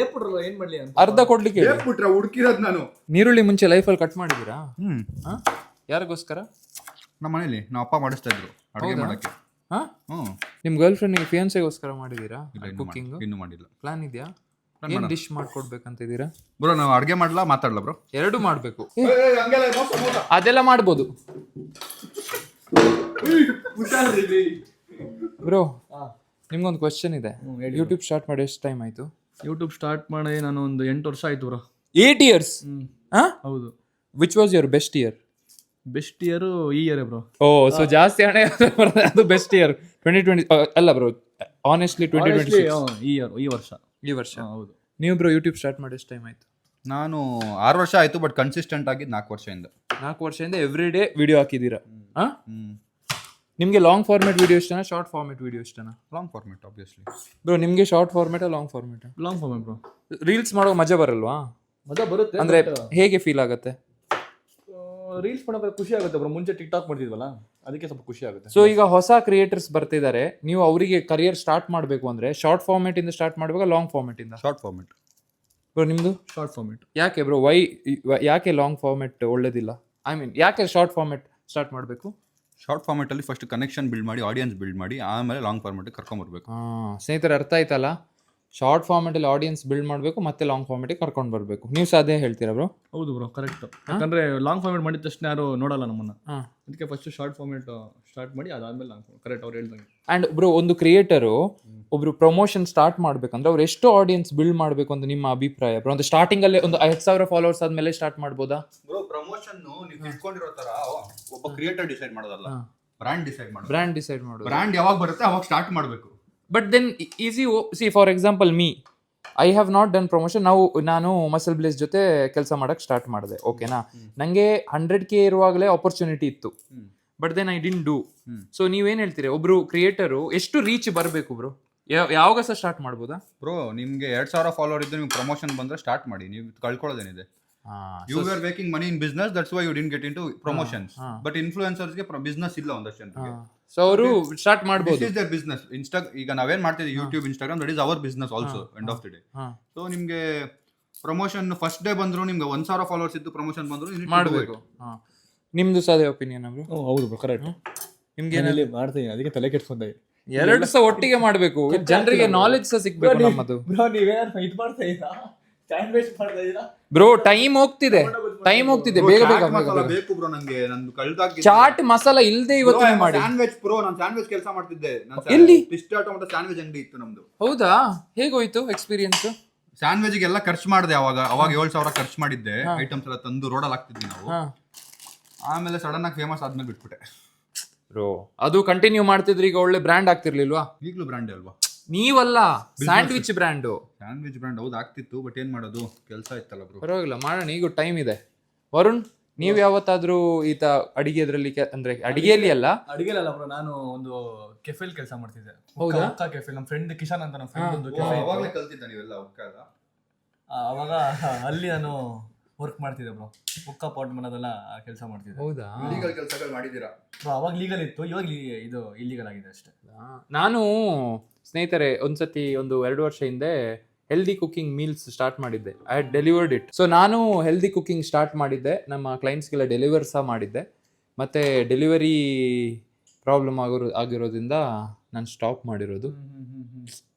ಏನ್ ಮಾಡ್ಲಿ ಅಂತ ಅರ್ಧ ಕೊಡ್ಲಿಕ್ಕೆ ಹೇಳಿ. ಹುಡುಕಿರೋದು ನಾನು. ನೀರುಳ್ಳಿ ಮುಂಚೆ ಲೈಫಲ್ಲಿ ಕಟ್ ಮಾಡಿದೀರಾ? ಯಾರಿಗೋಸ್ಕರ? ನಮ್ಮ ಮನೇಲಿ ನಮ್ಮ ಅಪ್ಪ ಮಾಡಿಸ್ತಾ ಇದ್ರು ಅಡುಗೆ ಮಾಡಕ್ಕೆ. ನಿಮ್ ಗರ್ಲ್ ಫ್ರೆಂಡ್ ಫಿಯಾನ್ಸೆಗೋಸ್ಕರ ಮಾಡಿದೀರಾ ಕುಕಿಂಗ್? ಇನ್ನೂ ಮಾಡಿಲ್ಲ. ಪ್ಲಾನ್ ಇದೆಯಾ? ಏನ್ ಡಿಶ್ ಮಾಡ್ಕೊಡ್ಬೇಕಂತ ಇದೀರಾ ಬ್ರೋ? ನಾವು ಅಡುಗೆ ಮಾಡ್ಲಾ ಮಾತಾಡ್ಲಾ ಬ್ರೋ? ಎರಡು ಮಾಡ್ಬೇಕು. ಅದೆಲ್ಲ ಮಾಡ್ಬೋದು ಬ್ರೋ. ನಿಮ್ಗೊಂದು ಕ್ವಶನ್ ಇದೆ. ಯೂಟ್ಯೂಬ್ ಸ್ಟಾರ್ಟ್ ಮಾಡಿ ಎಷ್ಟು ಟೈಮ್ ಆಯ್ತು? ಯೂಟ್ಯೂಬ್ ಸ್ಟಾರ್ಟ್ ಮಾಡಿ ನಾನು ಒಂದು 8 ವರ್ಷ ಆಯ್ತು ಬ್ರೋ. 8 years? ಹೌದು. Which was your best year? Best year ಈ ಇಯರ್ ಬ್ರೋ. ಓ ಸೊ ಜಾಸ್ತಿ ಹಣ ಅದು ಬೆಸ್ಟ್ ಇಯರ್ 2020 ಅಲ್ಲ ಬ್ರೋ, ಆನೆಸ್ಟ್ಲಿ 2026 ಈ ವರ್ಷ. ಹೌದು. ನೀವು ಬ್ರೋ ಯೂಟ್ಯೂಬ್ ಸ್ಟಾರ್ಟ್ ಮಾಡಿ ಎಷ್ಟು ಟೈಮ್ ಆಯ್ತು? ನಾನು 6 ವರ್ಷ ಆಯ್ತು, ಬಟ್ ಕನ್ಸಿಸ್ಟೆಂಟ್ ಆಗಿ 4 ವರ್ಷದಿಂದ. 4 ವರ್ಷದಿಂದ ಎವ್ರಿ ಡೇ ವಿಡಿಯೋ ಹಾಕಿದ್ದೀರಾ? ನಿಮಗೆ ಲಾಂಗ್ ಫಾರ್ಮೆಟ್ ವಿಡಿಯೋ ಇಷ್ಟನಾ ಶಾರ್ಟ್ ಫಾರ್ಮೆಟ್ ವಿಡಿಯೋ ಇಷ್ಟನಾ? Long format obviously. ಬ್ರೋ ನಿಮಗೆ short format long format? Long format bro. Reels ಮಾಡೋ ಮಜಾ ಬರಲ್ವಾ? ಮಜಾ ಬರುತ್ತೆ ಅಂದ್ರೆ ಹೇಗೆ ಫೀಲ್ ಆಗುತ್ತೆ? ರೀಲ್ಸ್ ಮಾಡೋಕೆ ಖುಷಿ ಆಗುತ್ತೆ ಬ್ರೋ. ಮುಂಚೆ ಟಿಕ್ಟಾಕ್ ಮಾಡ್ತಿದ್ವಲ್ಲ, ಅದಕ್ಕೆ ಸ್ವಲ್ಪ ಖುಷಿ ಆಗುತ್ತೆ. ಸೊ ಈಗ ಹೊಸ ಕ್ರಿಯೇಟರ್ಸ್ ಬರ್ತಿದ್ದಾರೆ, ನೀವು ಅವರಿಗೆ ಕರಿಯರ್ ಸ್ಟಾರ್ಟ್ ಮಾಡಬೇಕು ಅಂದ್ರೆ ಶಾರ್ಟ್ ಫಾರ್ಮೆಟ್ ಇಂದ ಸ್ಟಾರ್ಟ್ ಮಾಡಬೇಕಾ ಲಾಂಗ್ ಫಾರ್ಮೆಟ್ ಇಂದ? Short format bro. ನಿಮ್ದು ಶಾರ್ಟ್ ಫಾರ್ಮೆಟ್. ಯಾಕೆ ಬ್ರೋ? ಯಾಕೆ ಲಾಂಗ್ ಫಾರ್ಮೆಟ್ ಒಳ್ಳೇದಿಲ್ಲ? ಐ ಮೀನ್ ಯಾಕೆ ಶಾರ್ಟ್ ಫಾರ್ಮೆಟ್ ಸ್ಟಾರ್ಟ್ ಮಾಡಬೇಕು? ಶಾರ್ಟ್ ಫಾರ್ಮೆಟ್ ಅಲ್ಲಿ ಫಸ್ಟ್ ಕನೆಕ್ಷನ್ ಬಿಲ್ಡ್ ಮಾಡಿ, ಆಡಿಯನ್ಸ್ ಬಿಲ್ಡ್ ಮಾಡಿ, ಆಮೇಲೆ ಲಾಂಗ್ ಫಾರ್ಮೆಟ್ ಕರ್ಕೊಂಡ್ಬರ್ಬೇಕು. ಸ್ನೇಹಿತರೆ ಅರ್ಥ ಆಯ್ತಲ್ಲ? ಶಾರ್ಟ್ ಫಾರ್ಮೆಟ್ ಅಲ್ಲಿ ಆಡಿಯನ್ಸ್ ಬಿಲ್ಡ್ ಮಾಡಬೇಕು, ಮತ್ತೆ ಲಾಂಗ್ ಫಾರ್ಮೆಟ್ ಕರ್ಕೊಂಡು ಬರಬೇಕು. ನೀವು ಸಹ ಅದೇ ಹೇಳ್ತೀರಾ ಬ್ರೋ? ಹೌದು ಬ್ರೋ, ಕರೆಕ್ಟ್. ಯಾಕಂದ್ರೆ ಲಾಂಗ್ ಫಾರ್ಮೆಟ್ ಮಾಡಿದ ತಕ್ಷಣ ಯಾರು ನೋಡಲ್ಲ ನಮ್ಮನ್ನ. ಅದಕ್ಕೆ ಫಸ್ಟ್ ಶಾರ್ಟ್ ಫಾರ್ಮೆಟ್ ಸ್ಟಾರ್ಟ್ ಮಾಡಿ, ಅದಾದ್ಮೇಲೆ ಲಾಂಗ್ ಫಾರ್ಮೆಟ್. ಕರೆಕ್ಟ್ ಅವ್ರು ಹೇಳ್ದಂಗೆ. ಅಂಡ್ ಬ್ರೋ ಒಂದು ಕ್ರಿಯೇಟರು ಒಬ್ರು ಪ್ರಮೋಷನ್ ಸ್ಟಾರ್ಟ್ ಮಾಡ್ಬೇಕಂದ್ರೆ ಅವ್ರು ಎಷ್ಟು ಆಡಿಯನ್ಸ್ ಬಿಲ್ಡ್ ಮಾಡಬೇಕು ಅಂತ ನಿಮ್ಮ ಅಭಿಪ್ರಾಯ ಬ್ರೋ? ಒಂದು ಸ್ಟಾರ್ಟಿಂಗ್ ಅಲ್ಲೇ ಒಂದು 5,000 ಫಾಲೋವರ್ಸ್ ಆದ್ಮೇಲೆ ಸ್ಟಾರ್ಟ್ ಮಾಡ್ಬೋದಾ ಬ್ರೋ? ಪ್ರಮೋಷನ್ ನೀವು ಇಟ್ಕೊಂಡಿರೋ ತರ ಒಬ್ಬ ಕ್ರಿಯೇಟರ್ ಡಿಸೈಡ್ ಮಾಡೋದಲ್ಲ, ಬ್ರ್ಯಾಂಡ್ ಡಿಸೈಡ್ ಮಾಡೋದು. ಬ್ರ್ಯಾಂಡ್ ಯಾವಾಗ ಬರುತ್ತೆ ಅವಾಗ ಸ್ಟಾರ್ಟ್ ಮಾಡಬೇಕು. But then easy. See for example me, I have not done promotion. ನಾನು ಮಸಲ್ ಬ್ಲೇಸ್ ಜೊತೆ ಕೆಲಸ ಮಾಡಕ್ ಸ್ಟಾರ್ಟ್ ಮಾಡಿದೆ. ಓಕೆನಾ? ನಂಗೆ 100K ಇರುವಾಗಲೇ ಆಪರ್ಚುನಿಟಿ ಇತ್ತು, but then I didn't do. So ನೀವೇನ್ ಹೇಳ್ತೀರಿ? ಒಬ್ರು ಕ್ರಿಯೇಟರು ಎಷ್ಟು ರೀಚ್ ಬರಬೇಕು ಬ್ರೋ? ಯಾವಾಗ ಸಹ ಸ್ಟಾರ್ಟ್ ಮಾಡ್ಬೋದಾ ಬ್ರೋ? ನಿಮ್ಗೆ 2,000 ಫಾಲೋವರ್ ಇದ್ದು ನಿಮ್ಗೆ ಪ್ರಮೋಷನ್ ಬಂದ್ರೆ ಸ್ಟಾರ್ಟ್ ಮಾಡಿ. ನೀವು ಕಳ್ಕೊಳ್ಳೋದೇನಿದೆ? You were making money in business, that's why you didn't get into promotions. But influencers ಗೆ business ಇಲ್ಲ ಒಂದಷ್ಟು ಜನರಿಗೆ. So ಅವರು ಸ್ಟಾರ್ಟ್ ಮಾಡಬಹುದು. This is their business. ಈಗ ನಾವೇನ್ ಮಾಡ್ತಿದ್ದೀವಿ YouTube, Instagram, that is our business also end of the day. So ನಿಮ್ಗೆ ಪ್ರಮೋಷನ್ ಫಸ್ಟ್ ಡೇ ಬಂದ್ರು, ನಿಮ್ಗೆ 1,000 ಫಾಲೋವರ್ಸ್ ಇದ್ದು ಪ್ರಮೋಷನ್ ಬಂದ್ರು ಮಾಡಬೇಕು. ನಿಮ್ದು ಸಾದೇ ಒಪಿನಿಯನ್ ಬ್ರೋ? ಹೌದು ಬ್ರೋ, ಕರೆಕ್ಟ್. ನಿಮ್ಗೆ ಏನಲ್ಲಿ ಮಾಡ್ತೀನಿ, ಅದಕ್ಕೆ ತಲೆ ಕೆಡ್ಸ್ಕೊಂಡೆ. ಎರಡು ಸಹ ಒಟ್ಟಿಗೆ ಮಾಡಬೇಕು, ಜನರಿಗೆ ನಾಲೆಜ್ ಸಹ ಸಿಗಬೇಕು ನಮ್ಮದು. ಬ್ರೋ ನೀವೇ ಇದು ಮಾಡ್ತಾ ಇದ್ದೀರಾ? ಟೈಮ್ ವೇಸ್ಟ್ ಮಾಡ್ತಾ ಇದ್ದೀರಾ ಬ್ರೋ? ಟೈಮ್ ಹೋಗ್ತಿದೆ ಬೇಗ ಬೇಕು ಬ್ರೋ. ನಂಗೆ ನಂದು ಕಳ್ದಾಗ ಚಾಟ್ ಮಸಾಲ ಇಲ್ಲದೆ ಇವತ್ತು ಮಾಡಿ ಸ್ಯಾಂಡ್ವಿಚ್ ಬ್ರೋ. ನಾನು ಸ್ಯಾಂಡ್ವಿಚ್ ಕೆಲಸ ಮಾಡ್ತಿದ್ದೆ. ಎಲ್ಲಿ? ಪಿಸ್ಟಾ ಟೊಮೆಟೊ ಸ್ಯಾಂಡ್ವಿಚ್ ಅಂಗಡಿ ಇತ್ತು ನಮ್ದು. ಹೌದಾ? ಹೇಗೋಯ್ತು ಎಕ್ಸ್ಪೀರಿಯನ್ಸ್? ಸ್ಯಾಂಡ್ವಿಚ್ ಗೆಲ್ಲ ಖರ್ಚು ಮಾಡಿದೆ. ಅವಾಗ 7,000 ಖರ್ಚು ಮಾಡಿದ್ದೆ. ಐಟಮ್ಸ್ ಎಲ್ಲ ತಂದು ರೋಡಲ್ಲಿ ಹಾಕ್ತಿದ್ವಿ ನಾವು. ಆಮೇಲೆ ಸಡನ್ ಆಗಿ ಫೇಮಸ್ ಆದ್ಮೇಲೆ ಬಿಟ್ಬಿಟ್ಟೆ ಬ್ರೋ. ಅದು ಕಂಟಿನ್ಯೂ ಮಾಡ್ತಿದ್ರೆ ಈಗ ಒಳ್ಳೆ ಬ್ರ್ಯಾಂಡ್ ಆಗ್ತಿರ್ಲಿಲ್ವಾ? ಈಗಲೂ ಬ್ರ್ಯಾಂಡ್ ಅಲ್ವಾ? ನೀವಲ್ಲ, ಸ್ಯಾಂಡ್ವಿಚ್ ಬ್ರ್ಯಾಂಡ್. ಹೌದು ಆಗ್ತಿತ್ತು, ಬಟ್ ಏನ್ ಮಾಡೋದು, ಕೆಲಸ ಇತ್ತಲ್ಲ ಬ್ರೋ. ಪರವಾಗಿಲ್ಲ, ಮಾಡೋಣ. ಈಗ ಟೈಮ್ ಇದೆ. ವರುಣ್, ನೀವ್ ಯಾವತ್ತಾದ್ರೂ ಈತ ಅಡಿಗೆದ್ರಲ್ಲಿ ಅಂದ್ರೆ ಅಡಿಗೆಯಲ್ಲಿ ಅಲ್ಲ ಬ್ರೋ, ನಾನು ಒಂದು ಕೆಫೆಲ್ ಕೆಲಸ ಮಾಡ್ತಿದ್ದೆ. ಹೌದಾ? ಕೆಫೆ. ನಮ್ಮ ಫ್ರೆಂಡ್ ಕಿಶನ್ ಅಂತ, ನಮ್ಮ ಫ್ರೆಂಡ್ ಒಂದು ಕೆಫೆ. ಅವಾಗಲೇ ಕಲ್ತಿದ್ದ ನೀವೆಲ್ಲ ಉಕ್ಕಾಗ? ಅವಾಗ ಅಲ್ಲಿ ನಾನು ವರ್ಕ್ ಮಾಡ್ತಿದ್ದೆ ಬ್ರೋ. ಉಕ್ಕ ಪಾಟ್ ಮಾಡೋದೆಲ್ಲ ಕೆಲಸ ಮಾಡ್ತಿದ್ದೆ. ಹೌದಾ? ಲೀಗಲ್ ಕೆಲಸಗಳು ಮಾಡಿದ್ದೀರಾ ಬ್ರೋ? ಅವಾಗ ಲೀಗಲ್ ಇತ್ತು, ಇವಾಗ ಇದು ಇಲ್ಲಿಗಲ್ ಆಗಿದೆ ಅಷ್ಟೇ. ನಾನು ಸ್ನೇಹಿತರೆ ಒಂದ್ಸತಿ 1-2 ವರ್ಷ ಹಿಂದೆ ಹೆಲ್ದಿ ಕುಕಿಂಗ್ ಮೀಲ್ಸ್ ಸ್ಟಾರ್ಟ್ ಮಾಡಿದ್ದೆ. I had delivered it. So ನಾನು ಹೆಲ್ದಿ ಕುಕಿಂಗ್ ಸ್ಟಾರ್ಟ್ ಮಾಡಿದ್ದೆ, ನಮ್ಮ ಕ್ಲೈಂಟ್ಸ್ಗೆಲ್ಲ ಡೆಲಿವರ್ ಸಹ ಮಾಡಿದ್ದೆ. ಮತ್ತೆ ಡೆಲಿವರಿ ಪ್ರಾಬ್ಲಮ್ ಆಗಿರೋದ್ರಿಂದ ನಾನು ಸ್ಟಾಪ್ ಮಾಡಿರೋದು.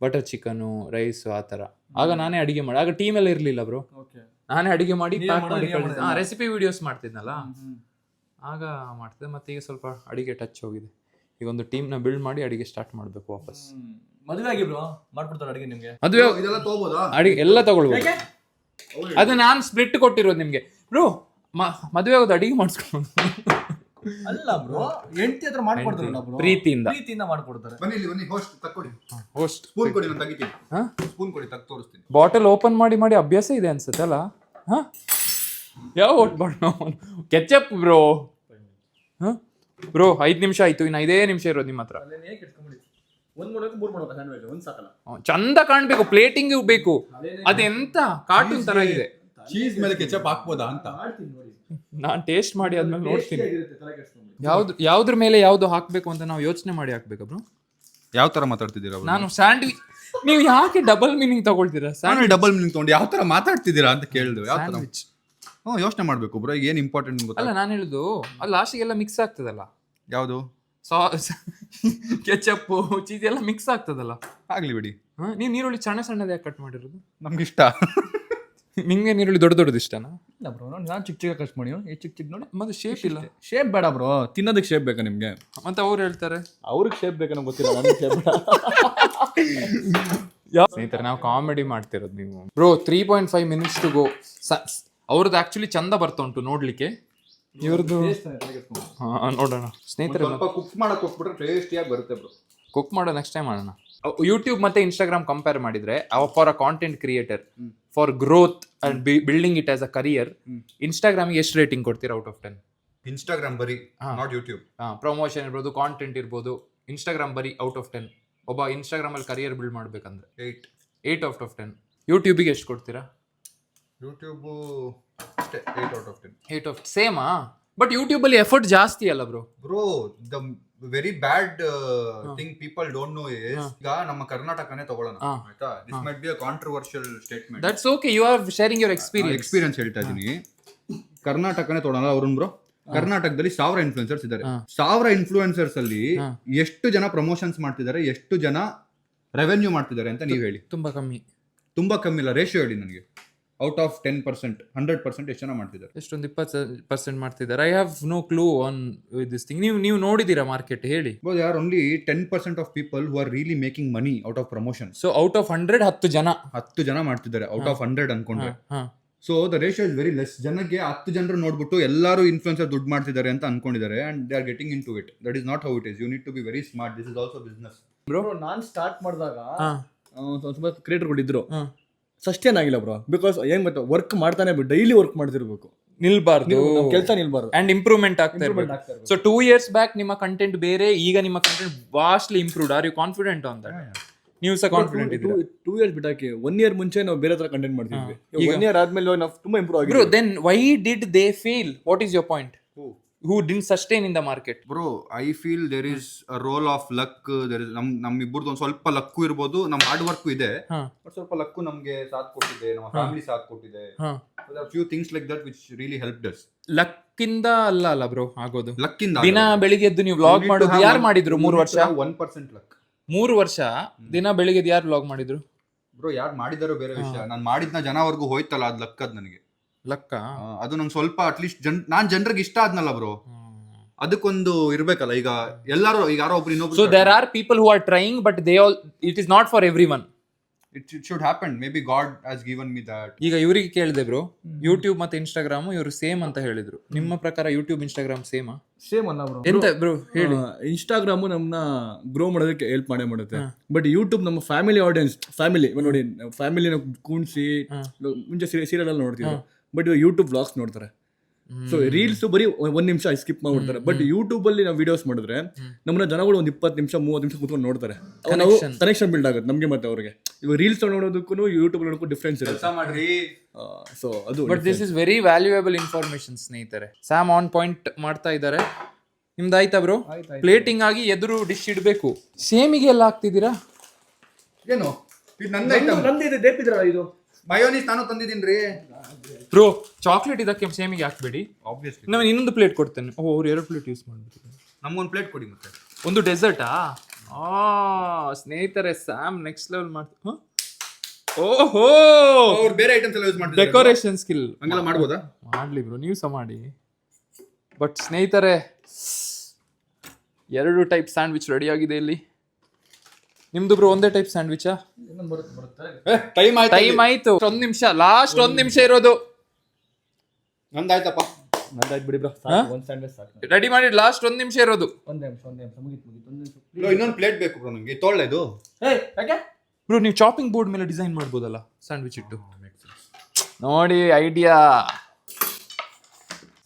ಬಟರ್ ಚಿಕನು, ರೈಸು ಆ ಥರ. ಆಗ ನಾನೇ ಅಡಿಗೆ ಮಾಡಿ, ಆಗ ಟೀಮ್ ಎಲ್ಲ ಇರಲಿಲ್ಲ ಬ್ರೋ. ನಾನೇ ಅಡಿಗೆ ಮಾಡಿ ರೆಸಿಪಿ ವಿಡಿಯೋಸ್ ಮಾಡ್ತಿದ್ನಲ್ಲ, ಆಗ ಮಾಡ್ತಿದ್ದೆ. ಮತ್ತೆ ಈಗ ಸ್ವಲ್ಪ ಅಡಿಗೆ ಟಚ್ ಹೋಗಿದೆ. ಈಗ ಒಂದು ಟೀಮ್ನ ಬಿಲ್ಡ್ ಮಾಡಿ ಅಡಿಗೆ ಸ್ಟಾರ್ಟ್ ಮಾಡಬೇಕು ವಾಪಸ್. ಮದುವೆ ಆಗಿ ಬ್ರೋ ಮಾಡ್ಕೊಡ್ತಾರೆ ಅಡಿಗೆ ನಿಮಗೆ? ಮದುವೆ ಇದೆಲ್ಲ ತಗೋಬೋದಾ? ಅಡಿಗೆ ಎಲ್ಲ ತಗೊಳ್ಬೋದು. ಅದು ನಾನು ಸ್ಪ್ಲಿಟ್ ಕೊಟ್ಟಿರೋದು ನಿಮ್ಗೆ ಬ್ರೋ. ಮದುವೆ ಆಗೋದು ಅಡಿಗೆ ಮಾಡಿಸ್ಕೊಂಡು ಅಲ್ಲ ಬ್ರೋ, ಹೆಂಡತಿ ಹತ್ರ ಮಾಡ್ಕೊಡ್ತಾರಲ್ಲ ಬ್ರೋ, ಪ್ರೀತಿಯಿಂದ ಮಾಡ್ಕೊಡ್ತಾರೆ. ಬನ್ನಿ ಇಲ್ಲಿ ಬನ್ನಿ, ಹೋಸ್ಟ್ ತಕ್ಕೊಡಿ, ಹೋಸ್ಟ್ ಸ್ಪೂನ್ ಕೊಡಿ, ನಾನು ತೆಗಿತೀನಿ. ಸ್ಪೂನ್ ಕೊಡಿ, ತೋರಿಸ್ತೀನಿ. ಬಾಟಲ್ ಓಪನ್ ಮಾಡಿ ಮಾಡಿ ಅಭ್ಯಾಸ ಇದೆ ಅನ್ಸುತ್ತೆ ಅಲ್ಲ? ಹಾ, ಯಾವ ಓಟ್ ಮಾಡೋಣ? Ketchup bro. ಹಾ ಬ್ರೋ, 5 ನಿಮಿಷ ಆಯ್ತು, ಇನ್ನು 5 ನಿಮಿಷ ಇರೋದು ನಿಮ್ಮ ಹತ್ರ. ಚಂದ ಕಾಣ್ಬೇಕು, ಪ್ಲೇಟಿಂಗ್ ಬೇಕು. ಅದೆಂತ ಕಾರ್ಟೂನ್ ತರ ಇದೆ. ಚೀಸ್ ಮೇಲೆ ಕೆಚಪ್ ಹಾಕ್ಬೋದಾ ಅಂತ ನಾನ್ ಟೇಸ್ಟ್ ಮಾಡಿ ಆದ್ಮೇಲೆ ನೋಡ್ತೀನಿ ಯಾವ್ದ್ರ ಮೇಲೆ ಯಾವ್ದು ಹಾಕ್ಬೇಕು ಅಂತ ನಾವು ಯೋಚನೆ ಮಾಡಿ ಹಾಕ್ಬೇಕು ಬ್ರೋ. ಯಾವ ತರ ಮಾತಾಡ್ತಿದ್ದೀರಾ? ನಾನು ಸ್ಯಾಂಡ್ವಿಚ್, ನೀವು ಯಾಕೆ ಡಬಲ್ ಮೀನಿಂಗ್ ತಗೊಳ್ತೀರಾ? ಡಬಲ್ ಮೀನಿಂಗ್ ತಗೊಂಡು ಯಾವ ತರ ಮಾತಾಡ್ತಿದ್ದೀರಾ ಅಂತ ಕೇಳಿದ್ವಿ. ಯಾವ ತರ ಯೋಚನೆ ಮಾಡ್ಬೇಕು ಬ್ರೋ, ಏನ್ ಇಂಪಾರ್ಟೆಂಟ್ ಗೊತ್ತಾ? ಅಲ್ಲ ನಾನು ಹೇಳುದು, ಅಲ್ಲಿ ಲಾಸ್ಟಿಗೆಲ್ಲ ಮಿಕ್ಸ್ ಆಗ್ತದಲ್ಲ, ಯಾವುದು ಸಾಸ್ ಕೆಚಪ್ ಚೀಸ್ ಎಲ್ಲ ಮಿಕ್ಸ್ ಆಗ್ತದಲ್ಲ. ಆಗ್ಲಿ ಬಿಡಿ. ನೀವು ನೀರುಳ್ಳಿ ಸಣ್ಣ ಸಣ್ಣದ ಯಾಕೆ ಕಟ್ ಮಾಡಿರೋದು? ನಮ್ಗೆ ಇಷ್ಟ. ನಿಮ್ಗೆ ನೀರುಳ್ಳಿ ದೊಡ್ಡ ದೊಡ್ಡದು ಇಷ್ಟನಾ? ಇಲ್ಲ ಬ್ರೋ, ನಾನು ಚಿಕ್ಕ ಕಟ್ ಮಾಡಿ, ಚಿಕ್ಕ ನೋಡಿ. ಮತ್ತೆ ಶೇಪ್ ಇಲ್ಲ. ಶೇಪ್ ಬೇಡ ಬ್ರೋ, ತಿನ್ನೋದಕ್ಕೆ ಶೇಪ್ ಬೇಕಾ ನಿಮ್ಗೆ? ಮತ್ತೆ ಅವ್ರು ಹೇಳ್ತಾರೆ ಅವ್ರಿಗೆ ಶೇಪ್ ಬೇಕಾ ಗೊತ್ತಿಲ್ಲ, ನನಗೆ ಶೇಪ್ ಬೇಡ. ಸ್ನೇಹಿತರೆ, ನಾವು ಕಾಮಿಡಿ ಮಾಡ್ತಿರೋದು. ನೀವು ಬ್ರೋ 3.5 ಮಿನಿಟ್ಸ್ ಟು ಗೋ. ಅವ್ರದ್ದು ಆಕ್ಚುಲಿ ಚಂದ ಬರ್ತಾ ಉಂಟು ನೋಡ್ಲಿಕ್ಕೆ, ಇವ್ರದ್ದು ನೋಡೋಣ ಸ್ನೇಹಿತರೆ. ಕುಕ್ ಮಾಡಕ್ ಹೋಗ್ಬಿಟ್ರೆ ಟೇಸ್ಟಿಯಾಗಿ ಬರುತ್ತೆ ಬ್ರೋ. ಕುಕ್ ಮಾಡೋ ನೆಕ್ಸ್ಟ್ ಟೈಮ್ ಮಾಡೋಣ. ಯೂಟ್ಯೂಬ್ ಮತ್ತೆ ಇನ್ಸ್ಟಾಗ್ರಾಮ್ ಕಂಪೇರ್ ಮಾಡಿದ್ರೆ, for a content creator, for growth and building it as a career, ಇನ್ಸ್ಟಾಗ್ರಾಮ್ಗೆ ಎಷ್ಟು ರೇಟಿಂಗ್ ಕೊಡ್ತೀರಾ ಔಟ್ ಆಫ್ 10? ಇನ್ಸ್ಟಾಗ್ರಾಮ್ ಬರೀ, ನಾಟ್ ಯೂಟ್ಯೂಬ್. ಪ್ರಮೋಷನ್ ಇರ್ಬೋದು, ಕಾಂಟೆಂಟ್ ಇರ್ಬೋದು, ಇನ್ಸ್ಟಾಗ್ರಾಮ್ ಬರೀ ಔಟ್ ಆಫ್ 10. ಒಬ್ಬ ಇನ್ಸ್ಟಾಗ್ರಾಮ್ ಅಲ್ಲಿ ಕರಿಯರ್ ಬಿಲ್ಡ್ ಮಾಡ್ಬೇಕಂದ್ರೆ 8 ಔಟ್ ಆಫ್ 10. ಯೂಟ್ಯೂಬಿಗೆ ಎಷ್ಟು ಕೊಡ್ತೀರಾ? YouTube 8 out of 10. 8 ಆಫ್ ಸೇಮಾ? ಬಟ್ ಯೂಟ್ಯೂಬ್ ಅಲ್ಲಿ ಎಫರ್ಟ್ ಜಾಸ್ತಿ ಅಲ್ಲ bro? Bro, the very bad thing people don't know is, ಈಗ ನಮ್ಮ ಕರ್ನಾಟಕನೇ ತಗೊಳ್ಳೋಣ ಆಯ್ತಾ. This might be a controversial statement. That's okay, you are sharing your experience ಹೇಳ್ತಾ ಇದೀನಿ. ಕರ್ನಾಟಕನೇ ತಗೊಳ್ಳೋಣ ಅರುಣ್ ಬ್ರೋ. ಕರ್ನಾಟಕದಲ್ಲಿ 1000 ಇನ್ಫ್ಲುಯೆನ್ಸರ್ಸ್ ಇದ್ದಾರೆ. 1000 ಇನ್ಫ್ಲುಯೆನ್ಸರ್ಸ್ ಅಲ್ಲಿ ಎಷ್ಟು ಜನ ಪ್ರಮೋಷನ್ಸ್ ಮಾಡ್ತಿದ್ದಾರೆ, ಎಷ್ಟು ಜನ ರೆವೆನ್ಯೂ ಮಾಡ್ತಿದ್ದಾರೆ ಅಂತ ನೀವು ಹೇಳಿ. ತುಂಬಾ ಕಮ್ಮಿ ಇಲ್ಲ, ರೇಷಿಯೋ ಹೇಳಿ ನನಗೆ. ಔಟ್ ಆಫ್ 10%, 100% ಎಷ್ಟು ಜನ ಮಾಡ್ತಿದ್ದಾರೆ? ಎಷ್ಟೊಂದು 20% ಮಾಡ್ತಿದ್ದಾರೆ. I have no clue on this thing. ನೀವು ನೋಡಿದೀರಾ ಮಾರ್ಕೆಟ್? ಹೇಳಿ. They are only 10% of people who are really making money out of promotion. So out of 100 10 ಜನ ಮಾಡ್ತಿದ್ದಾರೆ, ಔಟ್ ಆಫ್ 100 ಅನ್ಕೊಂಡ್ರೆ. So the ratio is very less. ಜನಕ್ಕೆ 10 ಜನರು ನೋಡ್ಬಿಟ್ಟು ಎಲ್ಲರೂ ಇನ್ಫ್ಲುಯೆನ್ಸರ್ ದುಡ್ಡು ಮಾಡ್ತಿದ್ದಾರೆ ಅಂತ ಅನ್ಕೊಂಡಿದ್ದಾರೆ, and they are getting into it. That is not how it is. You need to be very smart. This is also business bro. ನಾನು start ಮಾಡಿದಾಗ ಸ್ವಲ್ಪ ಕ್ರಿಯೇಟರ್ಗಳಿದ್ರು, ಸಸ್ಟೇನ್ ಆಗಿಲ್ಲ ಬ್ರೋ. ಬಿಕಾಸ್ ಏನ್ ಗೊತ್ತಾ, ವರ್ಕ್ ಮಾಡ್ತಾನೆ ಡೈಲಿ ವರ್ಕ್ ಮಾಡ್ತಿರ್ಬೇಕು, ನಿಲ್ಬಾರ್ದು, ಕೆಲಸ ನಿಲ್ಬಾರ್ದು, ಅಂಡ್ ಇಂಪ್ರೂವ್ಮೆಂಟ್ ಆಗ್ತಾ ಇರ್ಬೇಕು. ಸೊ 2 years ಬ್ಯಾಕ್ ನಿಮ್ಮ ಕಂಟೆಂಟ್ ಬೇರೆ, ಈಗ ನಿಮ್ಮ content vastly improved. Are you confident on that? ನೀವು ಸಹ ಕಾನ್ಫಿಡೆಂಟ್ ಇದ್ದೀರಾ? 2 years ಬಿಟ್ಟಾಕಿ 1 year ಮುಂಚೆ ನಾವು ಬೇರೆ ತರ ಕಂಟೆಂಟ್ ಮಾಡ್ತಿದ್ವಿ. 1 year ಆದ್ಮೇಲೆ ನಾವು ತುಂಬಾ ಇಂಪ್ರೂವ್ ಆಗಿದ್ವಿ. Bro, then why did they fail? What is your point? Who didn't sustain in the market? Bro, I feel there is a role of luck. There is ನಮ್ಮ ಇಬ್ಬರದು ಒಂದು ಸ್ವಲ್ಪ ಲಕ್ಕು ಇರ್ಬೋದು, ನಮ್ಮ ಹಾರ್ಡ್ ವರ್ಕ್ ಇದೆ, but ಸ್ವಲ್ಪ luck ನಮಗೆ ಸಾಥ್ ಕೊಟ್ಟಿದೆ, ನಮ್ಮ ಫ್ಯಾಮಿಲಿ ಸಾಥ್ ಕೊಟ್ಟಿದೆ. There are few things like that which really helped us. Luck ಇಂದ ಅಲ್ಲ ಬ್ರೋ ಆಗೋದು. ಲಕ್ ಇಂದ ದಿನ ಬೆಳಿಗ್ಗೆ ಎದ್ದು ನೀವು ವ್ಲಾಗ್ ಮಾಡೋದು ಯಾರು ಮಾಡಿದ್ರು? 3 ವರ್ಷ 1% ಲಕ್. 3 ವರ್ಷ ದಿನ ಬೆಳಿಗ್ಗೆ ಯಾರು ವ್ಲಾಗ್ ಮಾಡಿದ್ರು ಬ್ರೋ? ಯಾರು ಮಾಡಿದಾರೋ ಬೇರೆ ವಿಷಯ, ನಾನು ಮಾಡಿದ್ನ ಜನವರೆಗೂ ಹೋಯ್ತಲ್ಲ, ಅದು ಲಕ್. ಅದು ನನಗೆ ಲಕ್ಕ. ಅದು ನಂಗೆ ಸ್ವಲ್ಪ ಅಟ್ಲೀಸ್ಟ್ ನಾನ್ ಜನರಿಗೆ ಇಷ್ಟ ಆದ್ನಲ್ಲ ಬ್ರೋ, ಅದಕ್ಕೊಂದು ಇರ್ಬೇಕಲ್ಲ. ಈಗ ಎಲ್ಲರೂ, ಈಗ ಯಾರೋ ಒಬ್ರು ಇನ್ನೊಬ್ರು. So there are people who are trying, but they all, it is not for everyone. It should happen. Maybe God has given me that. ಈಗ ಇವರಿಗೆ ಕೇಳಿದೆ ಬ್ರೋ, ಯೂಟ್ಯೂಬ್ ಮತ್ತೆ ಇನ್ಸ್ಟಾಗ್ರಾಮ್ ಇವರು ಸೇಮ್ ಅಂತ ಹೇಳಿದ್ರು. ನಿಮ್ಮ ಪ್ರಕಾರ ಯೂಟ್ಯೂಬ್ ಇನ್ಸ್ಟಾಗ್ರಾಮ್ ಸೇಮ್ ಅಲ್ಲ ಬ್ರೋ? ಎಂತ ಬ್ರೋ ಹೇಳಿ. ಇನ್ಸ್ಟಾಗ್ರಾಮ್ ನಮ್ಮನ್ನ ಗ್ರೋ ಮಾಡೋದಕ್ಕೆ ಹೆಲ್ಪ್ ಮಾಡುತ್ತೆ, ಬಟ್ ಯೂಟ್ಯೂಬ್ ನಮ್ಮ ಫ್ಯಾಮಿಲಿ ಆಡಿಯನ್ಸ್, ಫ್ಯಾಮಿಲಿ ನೋಡಿ, ಫ್ಯಾಮಿಲಿನ ಕೂಣಿಸಿ ಮುಂಚೆ ಸೀರಿಯಲ್ ಎಲ್ಲ ನೋಡ್ತಿದ್ರು, ಬಟ್ ಇವಾಗ ಯೂಟ್ಯೂಬ್ ವ್ಲಾಗ್ಸ್ ನೋಡ್ತಾರೆ. ಸೊ ರೀಲ್ಸ್ ಬರೀ 1 ನಿಮಿಷ ಸ್ಕಿಪ್ ಮಾಡ್ಬಿಡ್ತಾರೆ. ಬಟ್ ಯೂಟ್ಯೂಬ್ ಅಲ್ಲಿ ನಾವು ವಿಡಿಯೋಸ್ ಮಾಡಿದ್ರೆ ನಮ್ಮನ್ನ ಜನಗಳು ಒಂದು 20 ನಿಮಿಷ 30 ನಿಮಿಷ ಕೂತ್ಕೊಂಡು ನೋಡ್ತಾರೆ. ನಾವು ಕನೆಕ್ಷನ್ ಬಿಲ್ಡ್ ಆಗುತ್ತೆ ನಮ್ಗೆ ಮತ್ತೆ ಅವ್ರಿಗೆ. ಇವಾಗ ರೀಲ್ಸ್ ನೋಡೋದಕ್ಕೂ ಯೂಟ್ಯೂಬ್ ನೋಡೋಕ್ಕೂ ಡಿಫ್ರೆನ್ಸ್ ಇರುತ್ತೆ. ಸೊ ಅದು, but this is very valuable information ಸ್ನೇಹಿತರೆ. ಸ್ಯಾಮ್ ಆನ್ ಪಾಯಿಂಟ್ ಮಾಡ್ತಾ ಇದ್ದಾರೆ. ನಿಮ್ದು ಆಯ್ತಾ ಬ್ರೋ? ಪ್ಲೇಟಿಂಗ್ ಆಗಿ ಎದುರು ಡಿಶ್ ಇಡಬೇಕು. ಸೇಮಿಗೆ ಎಲ್ಲ ಹಾಕ್ತಿದ್ದೀರಾ? ಏನು ಇದು ನಂದಿದೆ ದೇಪಿದ್ರಲ್ಲ, ಇದು ಮಯೋನೀಸ್ ನಾನು ತಂದಿದ್ದೀನಿ ರೀ ಬ್ರೋ. ಚಾಕ್ಲೇಟ್ ಇದಕ್ಕೆ ಸೇಮಿಗೆ ಹಾಕ್ಬೇಡಿ. ಆಬ್ವಿಯಸ್ಲಿ ನಾನು ಇನ್ನೊಂದು ಪ್ಲೇಟ್ ಕೊಡ್ತೇನೆ. ಅವ್ರು 2 ಪ್ಲೇಟ್ ಯೂಸ್ ಮಾಡ್ಬಿಟ್ಟು ನಮ್ಗೊಂದು ಪ್ಲೇಟ್ ಕೊಡಿ. ಮತ್ತೆ ಒಂದು ಡೆಸರ್ಟಾ? ಸ್ನೇಹಿತರೆ, ಸ್ಯಾಮ್ ನೆಕ್ಸ್ಟ್ ಲೆವೆಲ್ ಮಾಡ್ತಾರೆ. ಓಹೋ, ಅವ್ರು ಬೇರೆ ಐಟಮ್ಸ್ ಎಲ್ಲ ಯೂಸ್ ಮಾಡ್ತಾರೆ. ಡೆಕೋರೇಷನ್ ಸ್ಕಿಲ್ ಹಂಗೆಲ್ಲ ಮಾಡ್ಬೋದಾ? ಮಾಡ್ಲಿ ಬ್ರೋ, ನೀವು ಸಹ ಮಾಡಿ. ಬಟ್ ಸ್ನೇಹಿತರೆ, 2 ಟೈಪ್ ಸ್ಯಾಂಡ್ವಿಚ್ ರೆಡಿ ಆಗಿದೆ ಇಲ್ಲಿ. ನಿಮ್ದು ಬ್ರೋ ಒಂದೇ ಟೈಪ್ ಸ್ಯಾಂಡ್ವಿಚಾ? ಟೈಮ್ ಆಯ್ತು, ಒಂದ್ ನಿಮಿಷ, ಲಾಸ್ಟ್ ಒಂದ್ ನಿಮಿಷ ಇರೋದು. ನಂದಾಯ್ತಪ್ಪ. ನಂದಾಯ್ತು ಬಿಡಿ ಬ್ರೋ, ಒಂದು ಸ್ಯಾಂಡ್ವಿಚ್ ಸಾಕು. ರೆಡಿ ಮಾಡಿ, ಲಾಸ್ಟ್ ಒಂದ್ ನಿಮಿಷ ಇರೋದು. ಒಂದೇ ನಿಮಿಷ ಮುಗೀತು. ಬ್ರೋ ಇನ್ನೊಂದು ಪ್ಲೇಟ್ ಬೇಕು ಬ್ರೋ ನಮಗೆ. ತೊಳ್ಳೆ ಇದು ಬ್ರೋ ನೀವು ಚಾಪಿಂಗ್ ಬೋರ್ಡ್ ಮೇಲೆ ಡಿಸೈನ್ ಮಾಡ್ಬೋದಲ್ಲ ಸ್ಯಾಂಡ್ವಿಚ್ ಇಟ್ಟು. ನೋಡಿ ಐಡಿಯಾ.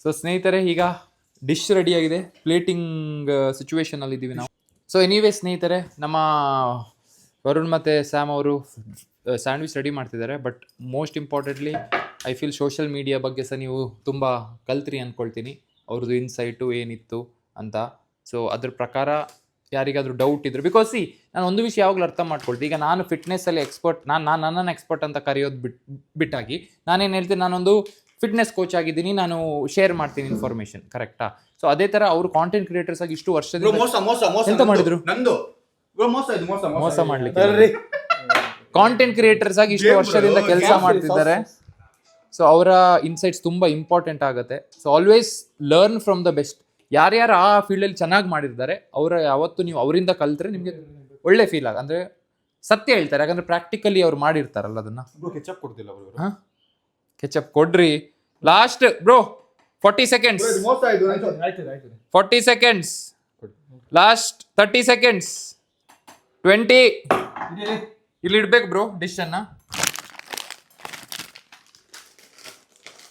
ಸೊ ಸ್ನೇಹಿತರೆ, ಈಗ ಡಿಶ್ ರೆಡಿ ಆಗಿದೆ. ಪ್ಲೇಟಿಂಗ್ ಸಿಚುವೇಶನ್ ಅಲ್ಲಿ ಇದ್ದೀವಿ ನಾವು. ಸೊ ಎನಿವೇ ಸ್ನೇಹಿತರೆ, ನಮ್ಮ ವರುಣ್ ಮತ್ತು ಸ್ಯಾಮ್ ಅವರು ಸ್ಯಾಂಡ್ವಿಚ್ ರೆಡಿ ಮಾಡ್ತಿದ್ದಾರೆ. But most importantly I feel social media ಬಗ್ಗೆ ಸಹ ನೀವು ತುಂಬ ಕಲ್ತ್ರಿ ಅಂದ್ಕೊಳ್ತೀನಿ, ಅವ್ರದ್ದು ಇನ್ಸೈಟು ಏನಿತ್ತು ಅಂತ. ಸೊ ಅದ್ರ ಪ್ರಕಾರ ಯಾರಿಗಾದರೂ ಡೌಟ್ ಇದ್ರು, ಬಿಕಾಸ್ ನಾನು ಒಂದು ವಿಷಯ ಯಾವಾಗಲೂ ಅರ್ಥ ಮಾಡ್ಕೊಳ್ತೀನಿ. ಈಗ ನಾನು ಫಿಟ್ನೆಸ್ಸಲ್ಲಿ ಎಕ್ಸ್ಪರ್ಟ್, ನನ್ನನ್ನು ಎಕ್ಸ್ಪರ್ಟ್ ಅಂತ ಕರೆಯೋದು ಬಿಟ್ಟಾಗಿ ನಾನೇನು ಹೇಳ್ತೀನಿ, ನಾನೊಂದು ಫಿಟ್ನೆಸ್ ಕೋಚ್ ಆಗಿದ್ದೀನಿ, ನಾನು ಶೇರ್ ಮಾಡ್ತೀನಿ ಇನ್ಫಾರ್ಮೇಷನ್, ಕರೆಕ್ಟಾ? ಸೊ ಅದೇ ಥರ ಅವರು ಕಾಂಟೆಂಟ್ ಕ್ರಿಯೇಟರ್ಸ್ ಆಗಿ ಇಷ್ಟು ವರ್ಷದಿಂದ ಎಂತ ಮಾಡಿದ್ರು? ಮೋಸ ಮಾಡ್ಲಿಕ್ಕೆ ಕಾಂಟೆಂಟ್ ಕ್ರಿಯೇಟರ್ಸ್ ಆಗಿ ಇಷ್ಟು ವರ್ಷದಿಂದ ಕೆಲಸ ಮಾಡ್ತಿದ್ದಾರೆ. ಸೊ ಅವರ ಇನ್ಸೈಟ್ಸ್ ತುಂಬ ಇಂಪಾರ್ಟೆಂಟ್ ಆಗುತ್ತೆ. So always learn from the best. ಯಾರ್ಯಾರು ಆ ಫೀಲ್ಡಲ್ಲಿ ಚೆನ್ನಾಗಿ ಮಾಡಿರ್ತಾರೆ ಅವರ ಯಾವತ್ತು ನೀವು ಅವರಿಂದ ಕಲ್ತ್ರೆ ನಿಮಗೆ ಒಳ್ಳೆ ಫೀಲ್ ಅಂದರೆ ಸತ್ಯ ಹೇಳ್ತಾರೆ, ಯಾಕಂದ್ರೆ ಪ್ರಾಕ್ಟಿಕಲಿ ಅವ್ರು ಮಾಡಿರ್ತಾರಲ್ಲ ಅದನ್ನ. ಕೆಚಪ್ ಕೊಡ್ತಿಲ್ಲ ಅವರು. ಹಾಂ, ಕೆಚಪ್ ಕೊಡ್ರಿ. Last bro 40 seconds. 40 seconds. Last 30 seconds. 20. ಇಲ್ಲಿ ಇಡ್ಬೇಕು ಬ್ರೋ ಡಿಶ್ ಅನ್ನ.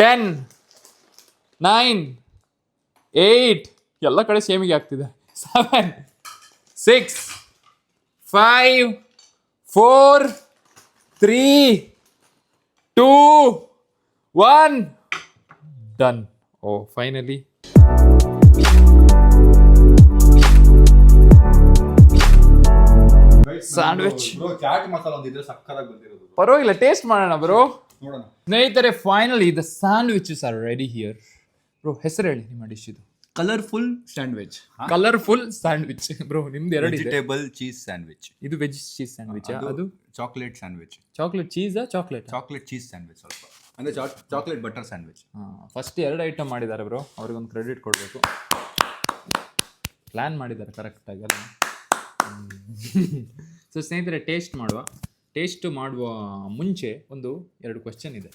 10, 9, 8 ಎಲ್ಲ ಕಡೆ ಸೇಮಿಗೆ ಆಗ್ತಿದೆ. 7, 6, 5, 4, 3, 2, 1. Done. Oh, finally. Sandwich chaat masala ಒಂದಿದ್ರೆ ಸಕ್ಕತ್ತಾಗಿ ಬಂದಿರೋದು. ಪರವಾಗಿಲ್ಲ, ಟೇಸ್ಟ್ ಮಾಡೋಣ ಬ್ರೋ. ನೋಡೋಣ ಸ್ನೇಹಿತರೆ, finally the sandwiches are ready here. Bro ಹೆಸರು ಹೇಳಿ ನಿಮ್ಮ ಡಿಶ್ ಇದು. Colourful sandwich. Colourful sandwich bro, ನಿಮ್ದು ಎರಡು ಇದೆ. Vegetable cheese sandwich. ಇದು ವೆಜ್ ಚೀಸ್ ಸ್ಯಾಂಡ್ವಿಚ್. ಅದು ಚಾಕ್ಲೇಟ್ ಸ್ಯಾಂಡ್ವಿಚ್. ಚಾಕ್ಲೇಟ್ ಚೀಸಾ? ಚಾಕ್ಲೇಟ್ ಚೀಸ್ ಸ್ಯಾಂಡ್ವಿಚ್ ಸ್ವಲ್ಪ ಅಂದ್ರೆ chocolate butter sandwich. First 2 item ಮಾಡಿದ್ದಾರೆ ಬ್ರೋ, ಅವ್ರಿಗೊಂದು ಕ್ರೆಡಿಟ್ ಕೊಡಬೇಕು. ಪ್ಲ್ಯಾನ್ ಮಾಡಿದ್ದಾರೆ ಕರೆಕ್ಟಾಗಿ ಅಲ್ಲ. ಸೊ ಸ್ನೇಹಿತರೆ, ಟೇಸ್ಟ್ ಮಾಡುವ ಮುಂಚೆ 2 ಕ್ವೆಶ್ಚನ್ ಇದೆ.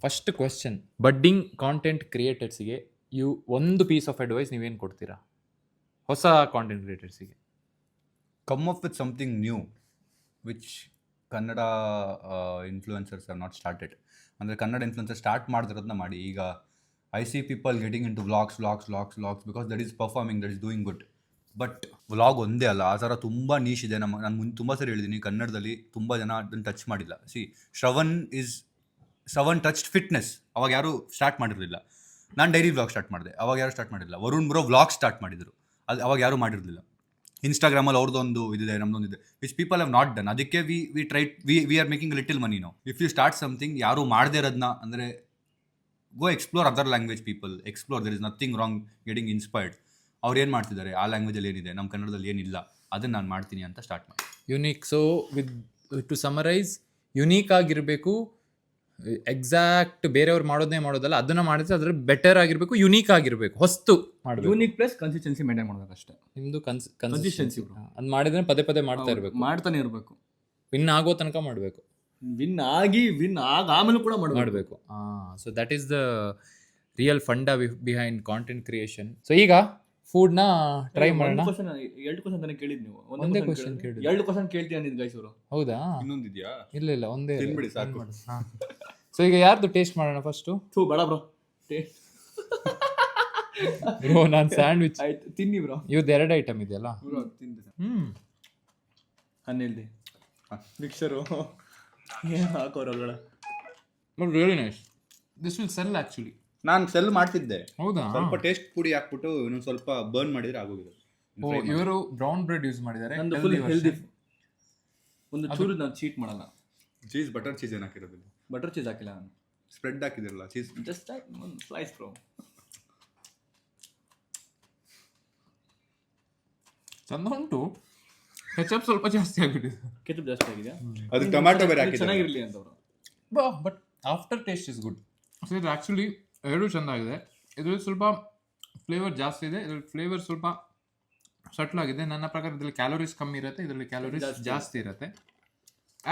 ಫಸ್ಟ್ ಕ್ವೆಶ್ಚನ್, ಬಡ್ಡಿಂಗ್ ಕಾಂಟೆಂಟ್ ಕ್ರಿಯೇಟರ್ಸಿಗೆ ಒಂದು ಪೀಸ್ ಆಫ್ ಅಡ್ವೈಸ್ ನೀವೇನು ಕೊಡ್ತೀರಾ? ಹೊಸ ಕಾಂಟೆಂಟ್ ಕ್ರಿಯೇಟರ್ಸಿಗೆ. Come up with something new which Kannada influencers have not started. ಅಂದರೆ ಕನ್ನಡ ಇನ್ಫ್ಲೂಯೆನ್ಸರ್ ಸ್ಟಾರ್ಟ್ ಮಾಡ್ತಿರೋದನ್ನ ಮಾಡಿ. ಈಗ I see people getting into vlogs because that is performing, that is doing good. But vlog ಒಂದೇ ಅಲ್ಲ, ಆ ಥರ ತುಂಬ ನೀಶ್ ಇದೆ. ನಾನು ತುಂಬ ಸರಿ ಹೇಳಿದ್ದೀನಿ, ಕನ್ನಡದಲ್ಲಿ ತುಂಬ ಜನ ಅದನ್ನು ಟಚ್ ಮಾಡಿಲ್ಲ. ಶ್ರವಣ್ ಟಚ್ಡ್ ಫಿಟ್ನೆಸ್, ಅವಾಗ ಯಾರು ಸ್ಟಾರ್ಟ್ ಮಾಡಿರಲಿಲ್ಲ. ನಾನು ಡೈರಿ ವ್ಲಾಗ್ ಸ್ಟಾರ್ಟ್ ಮಾಡಿದೆ, ಅವಾಗ ಯಾರು ಸ್ಟಾರ್ಟ್ ಮಾಡಿಲ್ಲ. ವರುಣ್ ಬ್ರೋ ವ್ಲಾಗ್ ಸ್ಟಾರ್ಟ್ ಮಾಡಿದರು, ಅದು ಅವಾಗ ಯಾರೂ ಮಾಡಿರಲಿಲ್ಲ. ಇನ್ಸ್ಟಾಗ್ರಾಮಲ್ಲಿ ಅವ್ರದ್ದೊಂದು ಇದಿದೆ, ನಮ್ಮದೊಂದಿದೆ, which people have not done. ಅದಕ್ಕೆ we are making little money no. If you start something, ಯಾರು ಮಾಡದೇ ಇರೋದನ್ನ, ಅಂದರೆ go explore other language people, explore. There is nothing wrong getting inspired. ಅವ್ರು ಏನು ಮಾಡ್ತಿದ್ದಾರೆ, ಆ ಲ್ಯಾಂಗ್ವೇಜಲ್ಲಿ ಏನಿದೆ, ನಮ್ಮ ಕನ್ನಡದಲ್ಲಿ ಏನಿಲ್ಲ, ಅದನ್ನು ನಾನು ಮಾಡ್ತೀನಿ ಅಂತ ಸ್ಟಾರ್ಟ್ ಮಾಡಿ. Unique. So to summarise, unique ಆಗಿರಬೇಕು, ಎಕ್ಸಾಕ್ಟ್ ಬೇರೆಯವ್ರು ಮಾಡೋದಲ್ಲ, ಅದನ್ನ ಮಾಡಿದ್ರೆ ಅದ್ರ ಬೆಟರ್ ಆಗಿರಬೇಕು, ಯುನೀಕ್ ಆಗಿರಬೇಕು, ಹೊಸ್ತು ಮಾಡಬೇಕು. ಯೂನಿಕ್ ಪ್ಲಸ್ ಕನ್ಸಿಸ್ಟೆನ್ಸಿ ಮೇಂಟೈನ್ ಮಾಡಬೇಕು ಅಷ್ಟೇ. ನಿಮ್ದು ಕನ್ಸಿಸ್ಟೆನ್ಸಿ ಅದು ಮಾಡಿದ್ರೆ ಪದೇ ಮಾಡ್ತಾ ಇರಬೇಕು, ಮಾಡ್ತಾನೆ ಇರಬೇಕು, ವಿನ್ ಆಗೋ ತನಕ ಮಾಡಬೇಕು, ವಿನ್ ಆಮೇಲೆ ಕೂಡ ಮಾಡಬೇಕು. So that is the real funda behind content creation. So ಈಗ ಫುಡ್ನ ಟ್ರೈ ಮಾಡೋಣ. 2 ಕ್ವಶನ್ ತಾನೇ ಕೇಳಿದ್ ನೀವು? ಒಂದೇ ಕ್ವಶನ್ ಕೇಳಿ. 2 ಕ್ವಶನ್ ಕೇಳ್ತೀನಿ ಅಂದಿದ್ದು ಗೈಸ್ ಅವರು. ಹೌದಾ? ಇನ್ನೊಂದಿದೆಯಾ? ಇಲ್ಲ ಒಂದೇ ತಿನ್ಬಿಡಿ ಸಾಕು. ಸೊ ಈಗ ಯಾರ್ದು ಟೇಸ್ಟ್ ಮಾಡೋಣ ಫಸ್ಟು? ಬೇಡ ಬ್ರೋ, ಬ್ರೋ ನಾನು ಸ್ಯಾಂಡ್ವಿಚ್ ಆಯ್ತು ತಿನ್ನಿ ಬ್ರೋ. ಇವತ್ತು 2 ಐಟಮ್ ಇದೆಯಲ್ಲ. ಅನ್ನೆಲ್ದಿ ಮಿಕ್ಸರು ಹಾಕೋರೊಳಗಡೆ. Really nice. This will sell actually. ನಾನು ಸೆಲ್ ಮಾಡ್ತಿದ್ದೆ. ಹೌದಾ? ಸ್ವಲ್ಪ ಟೇಸ್ಟ್ ಪುಡಿ ಹಾಕ್ಬಿಟ್ಟು ಇನ್ನೊಂದು ಸ್ವಲ್ಪ ಬರ್ನ್ ಮಾಡಿದ್ರೆ ಆಗೋಗಿದೆ. ಇವರು ಬ್ರೌನ್ ಬ್ರೆಡ್ ಯೂಸ್ ಮಾಡಿದ್ದಾರೆ. ಹೆಲ್ದಿ. ಒಂದು ಚೂರು ನಾನು ಚೀಟ್ ಮಾಡಲ್ಲ. ಚೀಸ್ ಬಟರ್ ಚೀಸ್ ಏನು ಹಾಕಿರೋದಿಲ್ಲ. ಬಟರ್ ಚೀಸ್ ಹಾಕಿಲ್ಲ ನಾನು. ಸ್ಪ್ರೆಡ್ ಹಾಕಿದಿರಲ್ಲ ಚೀಸ್. ಜಸ್ಟ್ ಒಂದು ಸ್ಲೈಸ್ ಬ್ರೋ. ಚಂದ ಉಂಟು. ಕೆಚಪ್ ಸ್ವಲ್ಪ ಜಾಸ್ತಿ ಆಗಿಬಿಟ್ಟಿದೆ. ಕೆಚಪ್ ಜಾಸ್ತಿ ಆಗಿದೆ. ಅದು ಟೊಮ್ಯಾಟೊ ಬೇರೆ ಹಾಕಿದ್ದಾರೆ ಚೆನ್ನಾಗಿರಲಿ ಅಂತ ಅವರು. But after taste is good. So ಇದು ಆ್ಯಕ್ಚುಲಿ 2 ಚೆಂದಾಗಿದೆ. ಇದ್ರಲ್ಲಿ ಸ್ವಲ್ಪ ಫ್ಲೇವರ್ ಜಾಸ್ತಿ ಇದೆ, ಇದ್ರಲ್ಲಿ ಫ್ಲೇವರ್ ಸ್ವಲ್ಪ ಸಟ್ಲ್ ಆಗಿದೆ. ನನ್ನ ಪ್ರಕಾರ ಇದರಲ್ಲಿ ಕ್ಯಾಲೋರೀಸ್ ಕಮ್ಮಿ ಇರುತ್ತೆ, ಇದರಲ್ಲಿ ಕ್ಯಾಲೋರೀಸ್ ಜಾಸ್ತಿ ಇರುತ್ತೆ.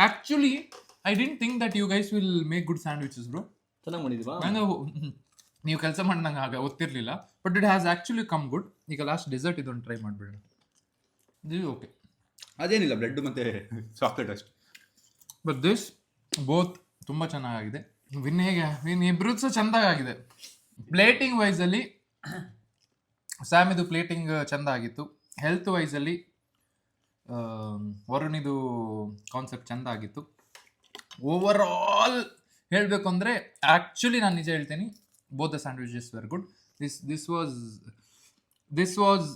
Actually I didn't think that you guys will make good sandwiches bro. ಚೆನ್ನಾಗಿ ಮಾಡಿದ್ವಾ? ನಂಗೆ ನೀವು ಕೆಲಸ ಮಾಡಿದಂಗೆ ಆಗ ಗೊತ್ತಿರಲಿಲ್ಲ, but it has actually come good. ಈಗ ಲಾಸ್ಟ್ ಡೆಸರ್ಟ್ ಇದೊಂದು ಟ್ರೈ ಮಾಡಿಬಿಡೋಣ. ಇದು ಓಕೆ, ಅದೇನಿಲ್ಲ, ಬ್ರೆಡ್ ಮತ್ತೆ ಚಾಕ್ಲೇಟ್ ಅಷ್ಟೇ. ಬಟ್ ದಿಸ್ ಬೋತ್ ತುಂಬ ಚೆನ್ನಾಗಿದೆ. ವಿನ್ ಇಬ್ರು ಸಹ ಚೆಂದಾಗಿದೆ. ಪ್ಲೇಟಿಂಗ್ ವೈಸಲ್ಲಿ ಸ್ಯಾಮ್ ಇದು ಪ್ಲೇಟಿಂಗ್ ಚೆಂದ ಆಗಿತ್ತು. ಹೆಲ್ತ್ ವೈಸಲ್ಲಿ ವರುಣಿದು ಕಾನ್ಸೆಪ್ಟ್ ಚೆಂದ ಆಗಿತ್ತು. ಓವರ್ ಆಲ್ ಹೇಳಬೇಕು ಅಂದರೆ ಆ್ಯಕ್ಚುಲಿ ನಾನು ನಿಜ ಹೇಳ್ತೀನಿ, both the sandwiches were good. This was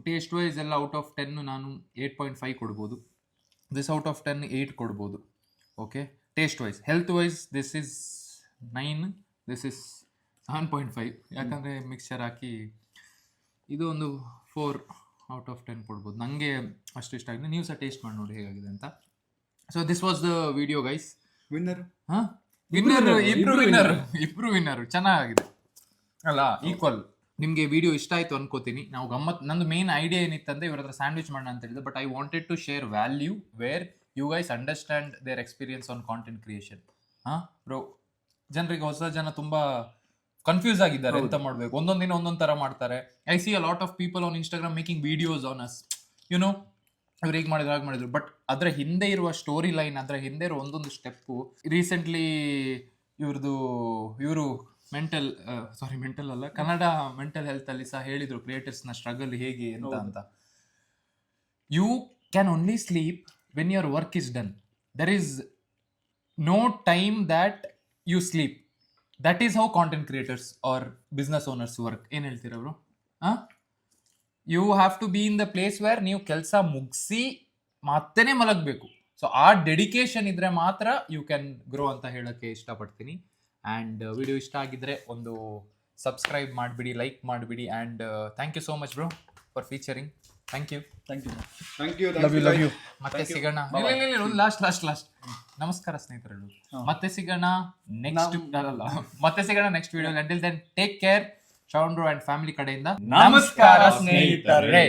taste wise ಎಲ್ಲ ಔಟ್ ಆಫ್ 10 ನಾನು 8.5 ಕೊಡ್ಬೋದು. ದಿಸ್ ಔಟ್ ಆಫ್ 10 8 ಕೊಡ್ಬೋದು. Okay, taste wise. Health wise this is 9, this is 7.5. ಯಾಕಂದರೆ ಮಿಕ್ಸ್ಚರ್ ಹಾಕಿ ಇದು ಒಂದು 4 ಔಟ್ ಆಫ್ 10 ಕೊಡ್ಬೋದು. ನನಗೆ ಅಷ್ಟು ಇಷ್ಟ ಆಗಿದೆ. ನೀವು ಸಹ ಟೇಸ್ಟ್ ಮಾಡಿ ನೋಡಿ ಹೇಗಾಗಿದೆ ಅಂತ. So this was the video guys. Winner ಇಬ್ರು ವಿನ್ನರ್. ಚೆನ್ನಾಗಿದೆ ಅಲ್ಲ, ಈಕ್ವಲ್. ನಿಮಗೆ ವಿಡಿಯೋ ಇಷ್ಟ ಆಯಿತು ಅನ್ಕೋತೀನಿ. ನಾವು ನಂದು ಮೇನ್ ಐಡಿಯಾ ಏನಿತ್ತಂದ್ರೆ ಇವ್ರ ಹತ್ರ ಸ್ಯಾಂಡ್ವಿಚ್ ಮಾಡೋಣ ಅಂತ ಹೇಳಿದೆ, but I wanted to share value where you guys understand their experience on content creation. Bro, ಜನರಿಗೆ ಹೊಸ ಜನ ತುಂಬಾ ಕನ್ಫ್ಯೂಸ್ ಆಗಿದ್ದಾರೆ ಎಂತ ಮಾಡ್ಬೇಕು. ಒಂದೊಂದು ದಿನ ಒಂದೊಂದು ತರ ಮಾಡ್ತಾರೆ. I C a lot of people on Instagram making videos on us, YONO ಇವ್ರು ಹೇಗೆ ಮಾಡಿದ್ರು ಹಾಗೆ ಮಾಡಿದ್ರು. ಬಟ್ ಅದರ ಹಿಂದೆ ಇರುವ ಸ್ಟೋರಿ ಲೈನ್, ಅದರ ಹಿಂದೆ ಇರುವ ಒಂದೊಂದು ಸ್ಟೆಪ್ಪು. ರೀಸೆಂಟ್ಲಿ ಇವರು ಮೆಂಟಲ್ ಅಲ್ಲ, ಕನ್ನಡ ಮೆಂಟಲ್ ಹೆಲ್ತ್ ಅಲ್ಲಿ ಸಹ ಹೇಳಿದ್ರು ಕ್ರಿಯೇಟರ್ಸ್ನ ಸ್ಟ್ರಗಲ್ ಹೇಗೆ ಅಂತ. You can only sleep when your work is done. There is no time that you sleep. That is how content creators are business owners work. ಏನು ಹೇಳ್ತೀರಾ bro? You have to be in the place where ನೀವು ಕೆಲಸ ಮುಗಿಸಿ ಮತ್ತೇನೆ ಮಲಗಬೇಕು. So ಆ dedication ಇದ್ರೆ ಮಾತ್ರ you can grow ಅಂತ ಹೇಳೋಕ್ಕೆ ಇಷ್ಟಪಡ್ತೀನಿ. ಆ್ಯಂಡ್ ವಿಡಿಯೋ ಇಷ್ಟ ಆಗಿದ್ರೆ ಒಂದು ಸಬ್ಸ್ಕ್ರೈಬ್ ಮಾಡಿಬಿಡಿ, ಲೈಕ್ ಮಾಡಿಬಿಡಿ. And thank you so much bro for featuring. Thank you. ಮತ್ತೆ ಸಿಗೋಣ. ಒಂದು ಲಾಸ್ಟ್ ನಮಸ್ಕಾರ ಸ್ನೇಹಿತರು. ಮತ್ತೆ ಸಿಗೋಣ next video. Until then take care. Shravan bro and family ಕಡೆಯಿಂದ ನಮಸ್ಕಾರ ಸ್ನೇಹಿತರೆ.